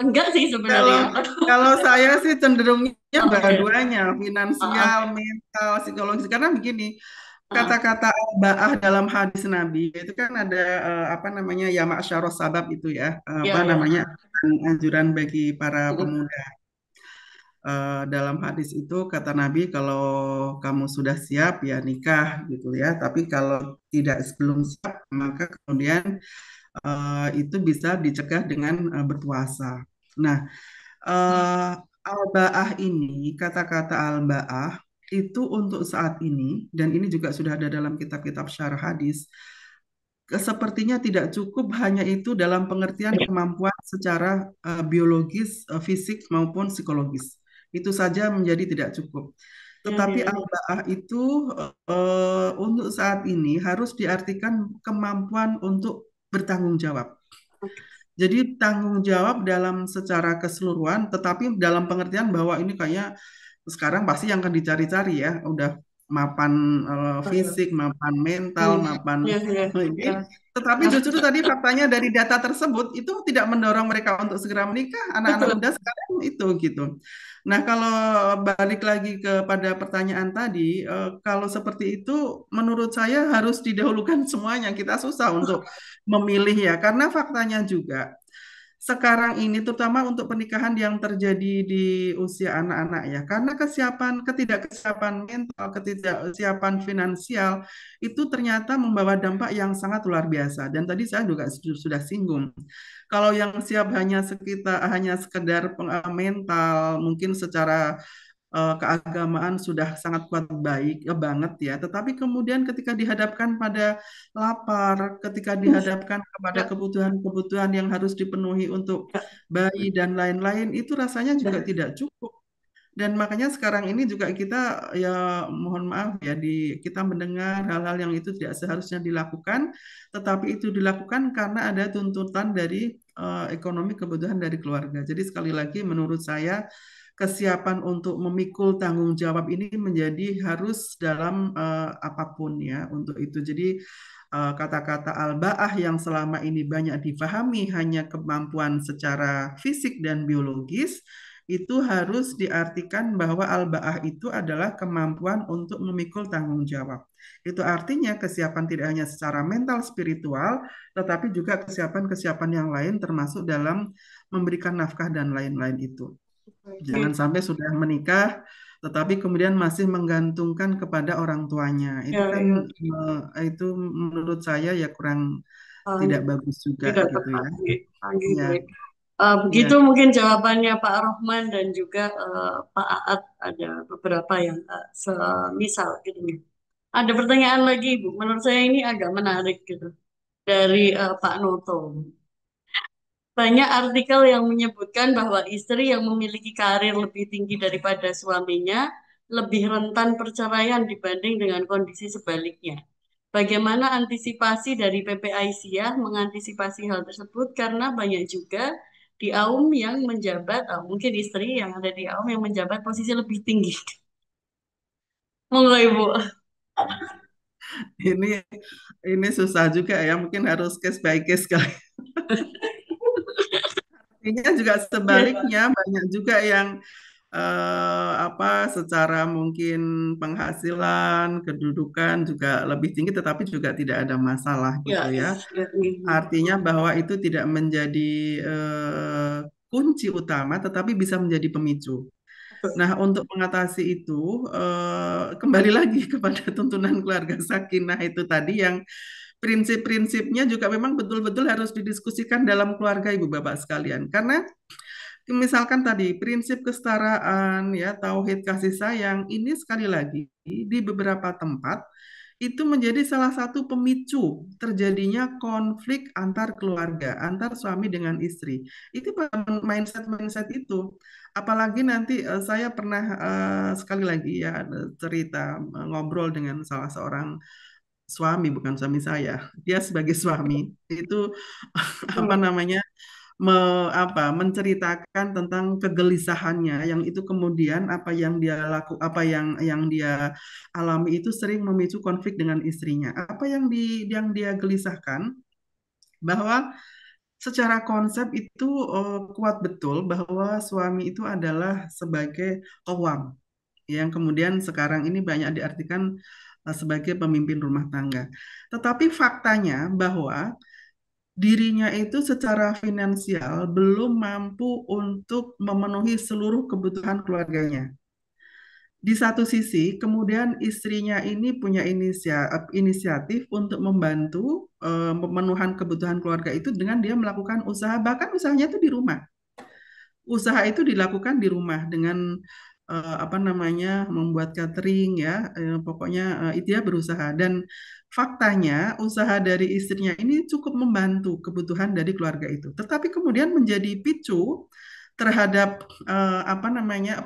Enggak sih Kalau sebenarnya. kalau saya sih cenderungnya Oke. dua-duanya, finansial, Oke. mental, psikologis. Karena begini, Ah, kata-kata al-ba'ah dalam hadis Nabi itu kan ada apa namanya ya ma'syaros sabab itu ya, ya, apa ya. namanya anjuran bagi para Mm-mm. pemuda. Dalam hadis itu kata Nabi kalau kamu sudah siap ya nikah gitu ya. Tapi kalau tidak sebelum siap maka kemudian itu bisa dicegah dengan berpuasa. Nah, al-ba'ah ini, kata-kata al-ba'ah itu untuk saat ini, dan ini juga sudah ada dalam kitab-kitab syarah hadis, sepertinya tidak cukup hanya itu dalam pengertian kemampuan secara biologis, fisik maupun psikologis. Itu saja menjadi tidak cukup. Tetapi Ya, ya, ya. al-ba'ah itu untuk saat ini harus diartikan kemampuan untuk bertanggung jawab. Jadi tanggung jawab dalam secara keseluruhan, tetapi dalam pengertian bahwa ini kayak sekarang pasti yang akan dicari-cari ya, udah mapan fisik, mapan mental, mapan Ya, ya, ini. ya. Tetapi justru tadi faktanya dari data tersebut itu tidak mendorong mereka untuk segera menikah. Anak-anak Betul. muda sekarang itu gitu. Nah, kalau balik lagi kepada pertanyaan tadi, kalau seperti itu menurut saya harus didahulukan semuanya. Kita susah untuk memilih ya, karena faktanya juga sekarang ini terutama untuk pernikahan yang terjadi di usia anak-anak ya, karena ketidakkesiapan mental, ketidaksiapan finansial itu ternyata membawa dampak yang sangat luar biasa. Dan tadi saya juga sudah singgung, kalau yang siap hanya sekedar mental, mungkin secara keagamaan sudah sangat kuat baik banget ya, tetapi kemudian ketika dihadapkan pada lapar, ketika dihadapkan kepada Ya, kebutuhan-kebutuhan yang harus dipenuhi untuk ya, bayi dan lain-lain, itu rasanya juga ya. tidak cukup. Dan makanya sekarang ini juga kita ya mohon maaf ya kita mendengar hal-hal yang itu tidak seharusnya dilakukan, tetapi itu dilakukan karena ada tuntutan dari ekonomi kebutuhan dari keluarga. Jadi sekali lagi menurut saya kesiapan untuk memikul tanggung jawab ini menjadi harus dalam apapun ya untuk itu. Jadi kata-kata al-ba'ah yang selama ini banyak difahami hanya kemampuan secara fisik dan biologis, itu harus diartikan bahwa al-ba'ah itu adalah kemampuan untuk memikul tanggung jawab. Itu artinya kesiapan tidak hanya secara mental spiritual, tetapi juga kesiapan-kesiapan yang lain termasuk dalam memberikan nafkah dan lain-lain itu. Jangan sampai sudah menikah, tetapi kemudian masih menggantungkan kepada orang tuanya. Itu Ya, kan ya. itu menurut saya ya kurang Um, tidak bagus juga Tidak gitu tepat. ya. Oke, Ya, baik. ya. Begitu mungkin jawabannya Pak Rohman dan juga Pak Aat, ada beberapa yang semisal gitu. Ada pertanyaan lagi Ibu, menurut saya ini agak menarik gitu dari Pak Noto. Banyak artikel yang menyebutkan bahwa istri yang memiliki karir lebih tinggi daripada suaminya lebih rentan perceraian dibanding dengan kondisi sebaliknya. Bagaimana antisipasi dari PP Aisyah mengantisipasi hal tersebut? Karena banyak juga di Aum yang menjabat, mungkin istri yang ada di Aum yang menjabat posisi lebih tinggi. Monggo Ibu. Ini ini susah juga ya, mungkin harus case by case kali. Artinya juga sebaliknya banyak juga yang secara mungkin penghasilan, kedudukan juga lebih tinggi, tetapi juga tidak ada masalah gitu ya. Artinya bahwa itu tidak menjadi kunci utama, tetapi bisa menjadi pemicu. Nah, untuk mengatasi itu, kembali lagi kepada tuntunan keluarga sakinah itu tadi yang prinsip-prinsipnya juga memang betul-betul harus didiskusikan dalam keluarga Ibu Bapak sekalian. Karena misalkan tadi prinsip kesetaraan ya, tauhid kasih sayang ini sekali lagi di beberapa tempat itu menjadi salah satu pemicu terjadinya konflik antar keluarga, antar suami dengan istri. Itu mindset-mindset itu. Apalagi nanti saya pernah sekali lagi ya cerita ngobrol dengan salah seorang suami, bukan suami saya. Dia sebagai suami itu apa namanya menceritakan tentang kegelisahannya yang itu kemudian apa yang dia alami itu sering memicu konflik dengan istrinya. Apa yang dia gelisahkan bahwa secara konsep itu kuat betul bahwa suami itu adalah sebagai qawwam yang kemudian sekarang ini banyak diartikan sebagai pemimpin rumah tangga. Tetapi faktanya bahwa dirinya itu secara finansial belum mampu untuk memenuhi seluruh kebutuhan keluarganya. Di satu sisi, kemudian istrinya ini punya inisiatif untuk membantu pemenuhan kebutuhan keluarga itu dengan dia melakukan usaha, bahkan usahanya itu di rumah. Usaha itu dilakukan di rumah dengan membuat catering ya, pokoknya dia berusaha dan faktanya usaha dari istrinya ini cukup membantu kebutuhan dari keluarga itu. Tetapi kemudian menjadi picu terhadap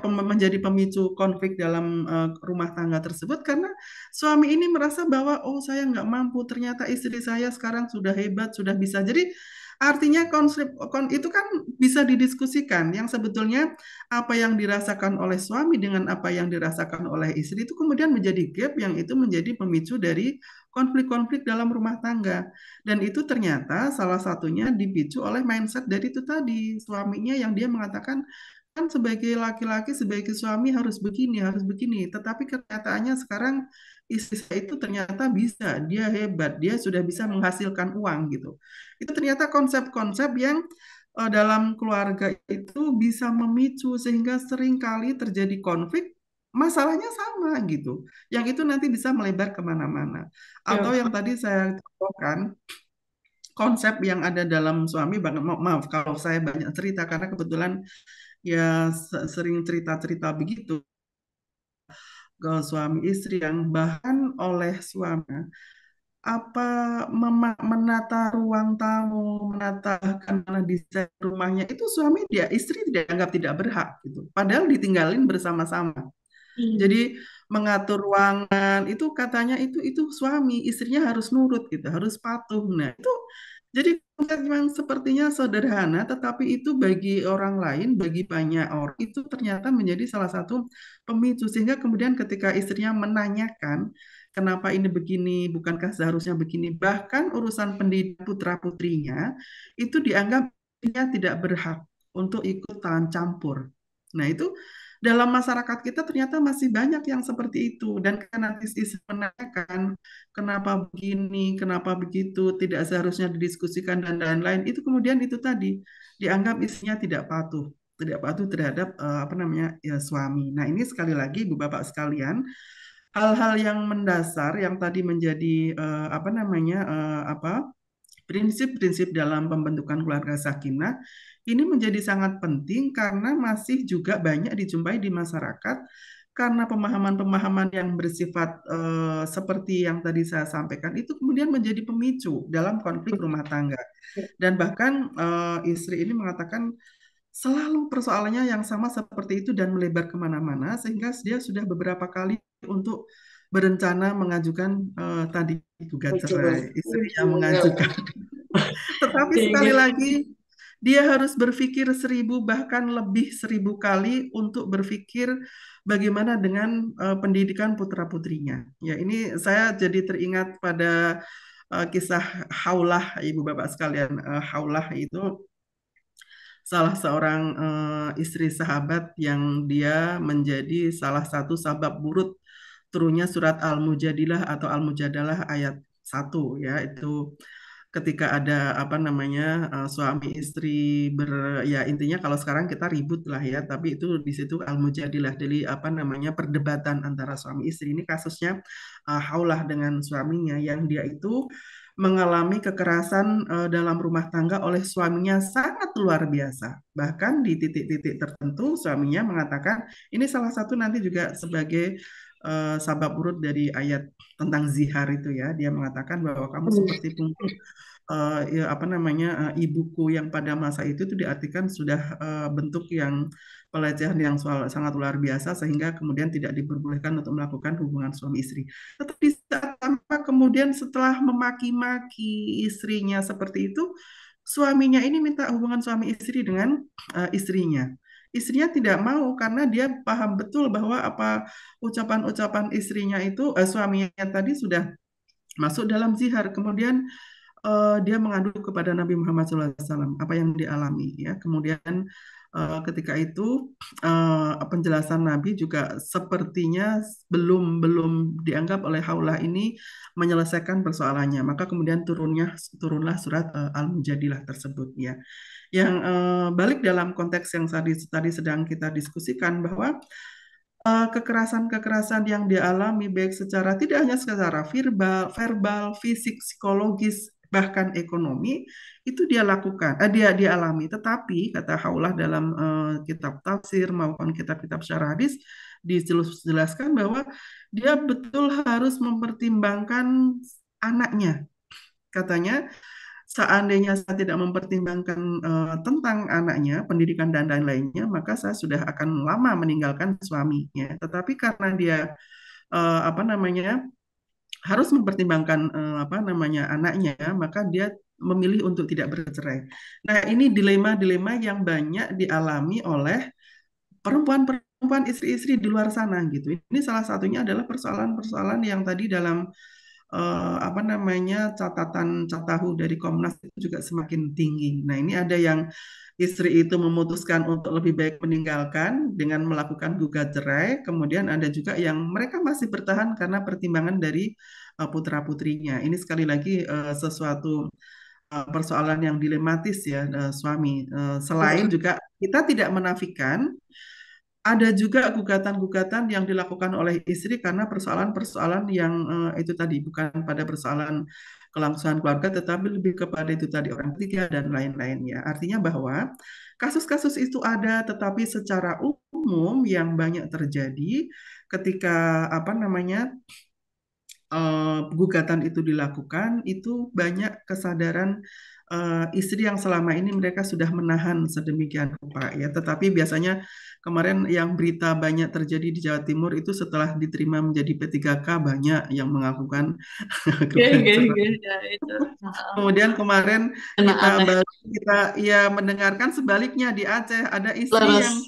menjadi pemicu konflik dalam rumah tangga tersebut karena suami ini merasa bahwa oh saya nggak mampu, ternyata istri saya sekarang sudah hebat, sudah bisa. Jadi artinya itu kan bisa didiskusikan yang sebetulnya apa yang dirasakan oleh suami dengan apa yang dirasakan oleh istri itu kemudian menjadi gap yang itu menjadi pemicu dari konflik-konflik dalam rumah tangga. Dan itu ternyata salah satunya dipicu oleh mindset dari itu tadi, suaminya yang dia mengatakan, kan sebagai laki-laki, sebagai suami harus begini, harus begini. Tetapi kenyataannya sekarang istri saya itu ternyata bisa, dia hebat, dia sudah bisa menghasilkan uang gitu. Itu ternyata konsep-konsep yang dalam keluarga itu bisa memicu sehingga seringkali terjadi konflik, masalahnya sama gitu. Yang itu nanti bisa melebar kemana-mana. Atau yang tadi saya contohkan, konsep yang ada dalam suami, maaf kalau saya banyak cerita karena kebetulan ya sering cerita-cerita begitu ke suami istri yang bahkan oleh suami menata ruang tamu, menata mana desain rumahnya itu suami istri dianggap tidak berhak gitu. Padahal ditinggalin bersama-sama. Jadi mengatur ruangan itu katanya itu suami, istrinya harus nurut gitu, harus patuh. Nah, itu jadi memang sepertinya sederhana, tetapi itu bagi orang lain, bagi banyak orang itu ternyata menjadi salah satu pemicu sehingga kemudian ketika istrinya menanyakan kenapa ini begini, bukankah seharusnya begini, bahkan urusan pendidikan putra-putrinya itu dianggap dia tidak berhak untuk ikut tangan campur. Nah, itu dalam masyarakat kita ternyata masih banyak yang seperti itu dan karena istri menanyakan kenapa begini, kenapa begitu, tidak seharusnya didiskusikan dan lain-lain. Itu kemudian itu tadi dianggap istrinya tidak patuh terhadap suami. Nah, ini sekali lagi Ibu Bapak sekalian, hal-hal yang mendasar yang tadi menjadi prinsip-prinsip dalam pembentukan keluarga sakinah ini menjadi sangat penting karena masih juga banyak dijumpai di masyarakat karena pemahaman-pemahaman yang bersifat seperti yang tadi saya sampaikan itu kemudian menjadi pemicu dalam konflik rumah tangga. Dan bahkan istri ini mengatakan selalu persoalannya yang sama seperti itu dan melebar kemana-mana sehingga dia sudah beberapa kali untuk berencana mengajukan tadi gugat cerai, istri yang mengajukan. Tetapi sekali lagi dia harus berpikir 1000 bahkan lebih 1000 kali untuk berpikir bagaimana dengan pendidikan putra-putrinya. Ya, ini saya jadi teringat pada kisah Haulah, Ibu Bapak sekalian. Haulah itu salah seorang istri sahabat yang dia menjadi salah satu sabab burut turunnya surat Al-Mujadilah atau Al-Mujadalah ayat 1 ya, itu ketika ada apa namanya suami istri ya intinya kalau sekarang kita ribut lah ya, tapi itu di situ Al-Mujadilah, jadi apa namanya perdebatan antara suami istri. Ini kasusnya Haulah dengan suaminya yang dia itu mengalami kekerasan dalam rumah tangga oleh suaminya sangat luar biasa. Bahkan di titik-titik tertentu suaminya mengatakan ini salah satu nanti juga sebagai sabab urut dari ayat tentang zihar itu ya. Dia mengatakan bahwa kamu seperti pungguk ya, apa namanya ibuku yang pada masa itu diartikan sudah bentuk yang pelecehan yang sangat luar biasa sehingga kemudian tidak diperbolehkan untuk melakukan hubungan suami istri. Tetapi saat tanpa kemudian setelah memaki-maki istrinya seperti itu, suaminya ini minta hubungan suami istri dengan istrinya. Istrinya tidak mau karena dia paham betul bahwa apa ucapan-ucapan istrinya itu suaminya tadi sudah masuk dalam zihar. Kemudian dia mengadu kepada Nabi Muhammad SAW apa yang dialami ya. Kemudian ketika itu penjelasan Nabi juga sepertinya belum belum dianggap oleh Haulah ini menyelesaikan persoalannya. Maka kemudian turunlah surat Al-Mujadilah tersebut ya. Yang balik dalam konteks yang tadi sedang kita diskusikan bahwa kekerasan-kekerasan yang dialami baik secara tidak hanya secara verbal, fisik, psikologis, bahkan ekonomi itu dia lakukan, dia alami. Tetapi kata Haulah dalam kitab tafsir maupun kitab-kitab syarah hadis dijelaskan bahwa dia betul harus mempertimbangkan anaknya. Katanya seandainya saya tidak mempertimbangkan tentang anaknya, pendidikan dan lain-lainnya, maka saya sudah akan lama meninggalkan suaminya. Tetapi karena dia apa namanya harus mempertimbangkan apa namanya anaknya, maka dia memilih untuk tidak bercerai. Nah, ini dilema-dilema yang banyak dialami oleh perempuan-perempuan istri-istri di luar sana gitu. Ini salah satunya adalah persoalan-persoalan yang tadi dalam apa namanya catatan Catahu dari Komnas itu juga semakin tinggi. Nah, ini ada yang istri itu memutuskan untuk lebih baik meninggalkan dengan melakukan gugat cerai, kemudian ada juga yang mereka masih bertahan karena pertimbangan dari putra-putrinya. Ini sekali lagi sesuatu persoalan yang dilematis ya suami. Selain juga kita tidak menafikan ada juga gugatan-gugatan yang dilakukan oleh istri karena persoalan-persoalan yang itu tadi bukan pada persoalan kelangsungan keluarga, tetapi lebih kepada itu tadi orang ketiga dan lain-lainnya. Artinya bahwa kasus-kasus itu ada, tetapi secara umum yang banyak terjadi ketika apa namanya gugatan itu dilakukan, itu banyak kesadaran istri yang selama ini mereka sudah menahan sedemikian rupa ya. Tetapi biasanya kemarin yang berita banyak terjadi di Jawa Timur itu setelah diterima menjadi P3K banyak yang melakukan gugat cerai. Ya, itu. Kemudian kemarin Kena kita aneh. baru kita ya mendengarkan sebaliknya di Aceh ada istri Leres. yang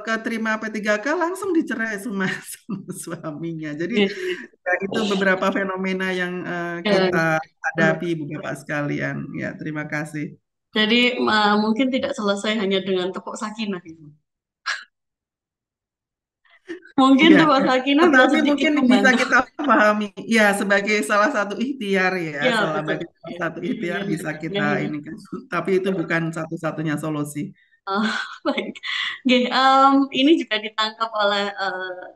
keterima P3K langsung dicerai sama suaminya. Jadi ya, itu beberapa fenomena yang kita hadapi, Ibu Bapak sekalian. Ya, terima kasih. Jadi mungkin tidak selesai hanya dengan tepuk sakinah gitu. Mungkin Ya, tepuk sakinah bisa tetapi sedikit mungkin bisa membantu. kita pahami ya sebagai salah satu ikhtiar ya, Ya, betul. sebagai salah satu ikhtiar bisa kita ini kan. Tapi itu bukan satu-satunya solusi. Baik. Oke, ini juga ditangkap oleh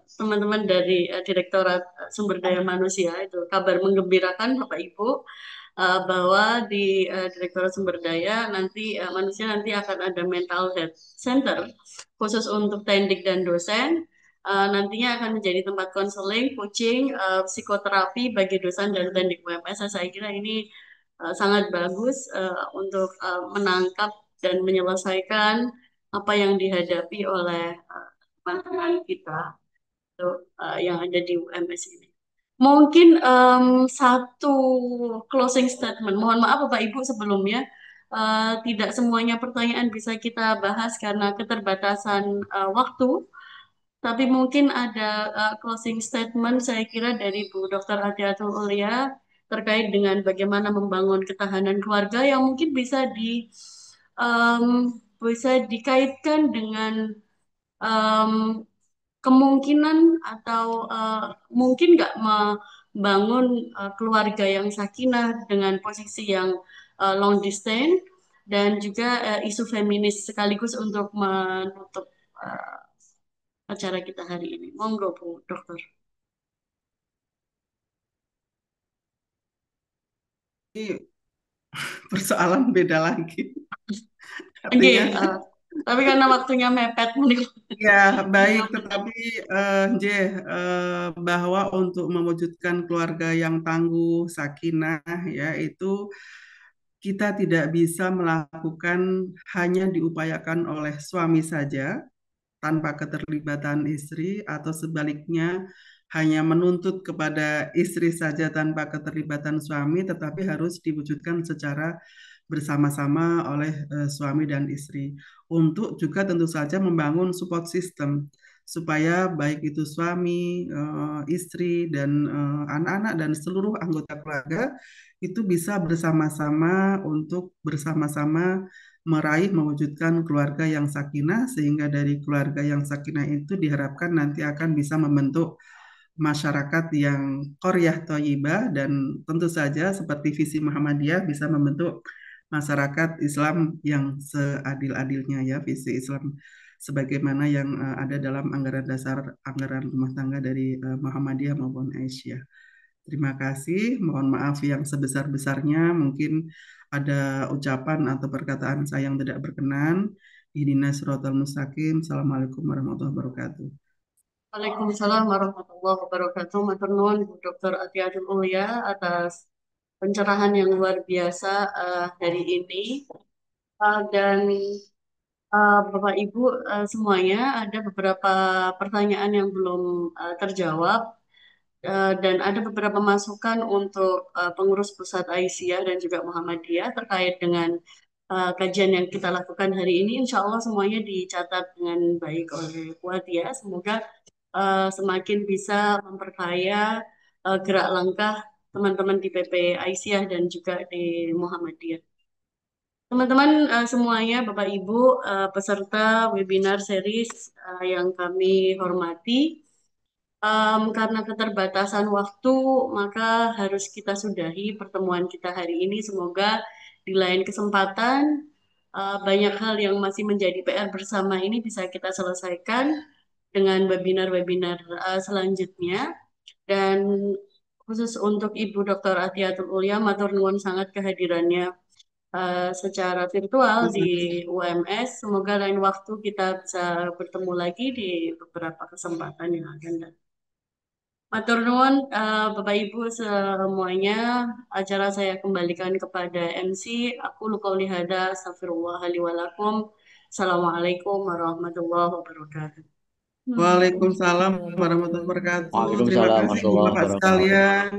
teman-teman dari Direktorat Sumber Daya Manusia. Itu kabar menggembirakan Bapak Ibu bahwa di Direktorat Sumber Daya nanti manusia nanti akan ada mental health center khusus untuk tendik dan dosen. Nantinya akan menjadi tempat konseling, coaching, psikoterapi bagi dosen dan tendik UMS. Saya kira ini sangat bagus untuk menangkap dan menyelesaikan apa yang dihadapi oleh teman-teman kita yang ada di UMS ini. Mungkin satu closing statement. Mohon maaf Bapak Ibu sebelumnya tidak semuanya pertanyaan bisa kita bahas karena keterbatasan waktu. Tapi mungkin ada closing statement saya kira dari Bu Dr. Atiatul Ulia terkait dengan bagaimana membangun ketahanan keluarga yang mungkin bisa dikaitkan dengan em, kemungkinan atau mungkin nggak membangun keluarga yang sakinah dengan posisi yang long distance dan juga isu feminis sekaligus untuk menutup eh, acara kita hari ini. Monggo Bu Dokter. Ini persoalan beda lagi. Oke, Artinya, tapi karena waktunya mepet, ya baik, tetapi bahwa untuk mewujudkan keluarga yang tangguh, sakinah, ya itu kita tidak bisa melakukan hanya diupayakan oleh suami saja tanpa keterlibatan istri atau sebaliknya hanya menuntut kepada istri saja tanpa keterlibatan suami, tetapi harus diwujudkan secara bersama-sama oleh suami dan istri. Untuk juga tentu saja membangun support system supaya baik itu suami, istri, dan anak-anak dan seluruh anggota keluarga itu bisa bersama-sama untuk bersama-sama meraih mewujudkan keluarga yang sakinah sehingga dari keluarga yang sakinah itu diharapkan nanti akan bisa membentuk masyarakat yang qaryah thayyibah dan tentu saja seperti visi Muhammadiyah bisa membentuk masyarakat Islam yang seadil-adilnya ya visi Islam sebagaimana yang ada dalam anggaran dasar anggaran rumah tangga dari Muhammadiyah maupun Aisyah. Terima kasih. Mohon maaf yang sebesar-besarnya. Mungkin ada ucapan atau perkataan saya yang tidak berkenan. Ihdinas siratal mustaqim. Assalamualaikum warahmatullahi wabarakatuh. Waalaikumsalam warahmatullahi wabarakatuh. Matur nuwun Bu Dr. Atiatul Ulia atas pencerahan yang luar biasa hari ini. Dan Bapak Ibu semuanya ada beberapa pertanyaan yang belum terjawab dan ada beberapa masukan untuk pengurus pusat Aisyah dan juga Muhammadiyah terkait dengan kajian yang kita lakukan hari ini. Insya Allah semuanya dicatat dengan baik oleh Muhammadiyah. Semoga semakin bisa memperkaya gerak langkah teman-teman di PP Aisyah dan juga di Muhammadiyah. Teman-teman semuanya, Bapak Ibu, peserta webinar series yang kami hormati, karena keterbatasan waktu, maka harus kita sudahi pertemuan kita hari ini. Semoga di lain kesempatan, banyak hal yang masih menjadi PR bersama ini bisa kita selesaikan dengan webinar-webinar selanjutnya. Dan khusus untuk Ibu Dr. Atiatul Ulia, matur nuwun sangat kehadirannya secara virtual di UMS. Semoga lain waktu kita bisa bertemu lagi di beberapa kesempatan yang akan datang. Matur nuwun Bapak Ibu semuanya. Acara saya kembalikan kepada MC. Aku luqauli hada astagfirullah li wa lakum. Assalamualaikum warahmatullahi wabarakatuh. Waalaikumsalam warahmatullahi wabarakatuh. Terima Waalaikumsalam kasih warahmatullahi Bapak wabarakatuh. sekalian.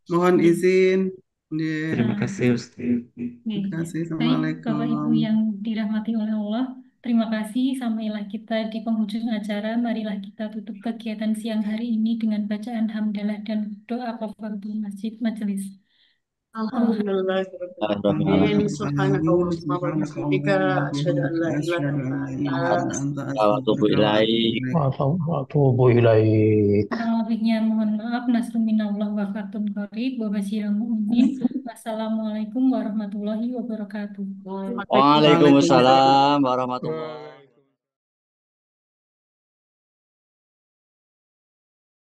Mohon izin. Terima kasih Ustaz. Terima kasih. Baik, Bapak Ibu Assalamualaikum. yang dirahmati oleh Allah, terima kasih. Sampailah kita di penghujung acara. Marilah kita tutup kegiatan siang hari ini dengan bacaan hamdalah dan doa kafaratul masjid majelis. Alhamdulillah. Amin. Subhanakallahumma wa bihamdika asyhadu an la ilaha illa anta Watubu ilaik. Kurang lebihnya mohon maaf. Nasrun minallah wa fatun qarib wa basyiril mu'minin. Wassalamualaikum warahmatullahi wabarakatuh. Waalaikumsalam warahmatullahi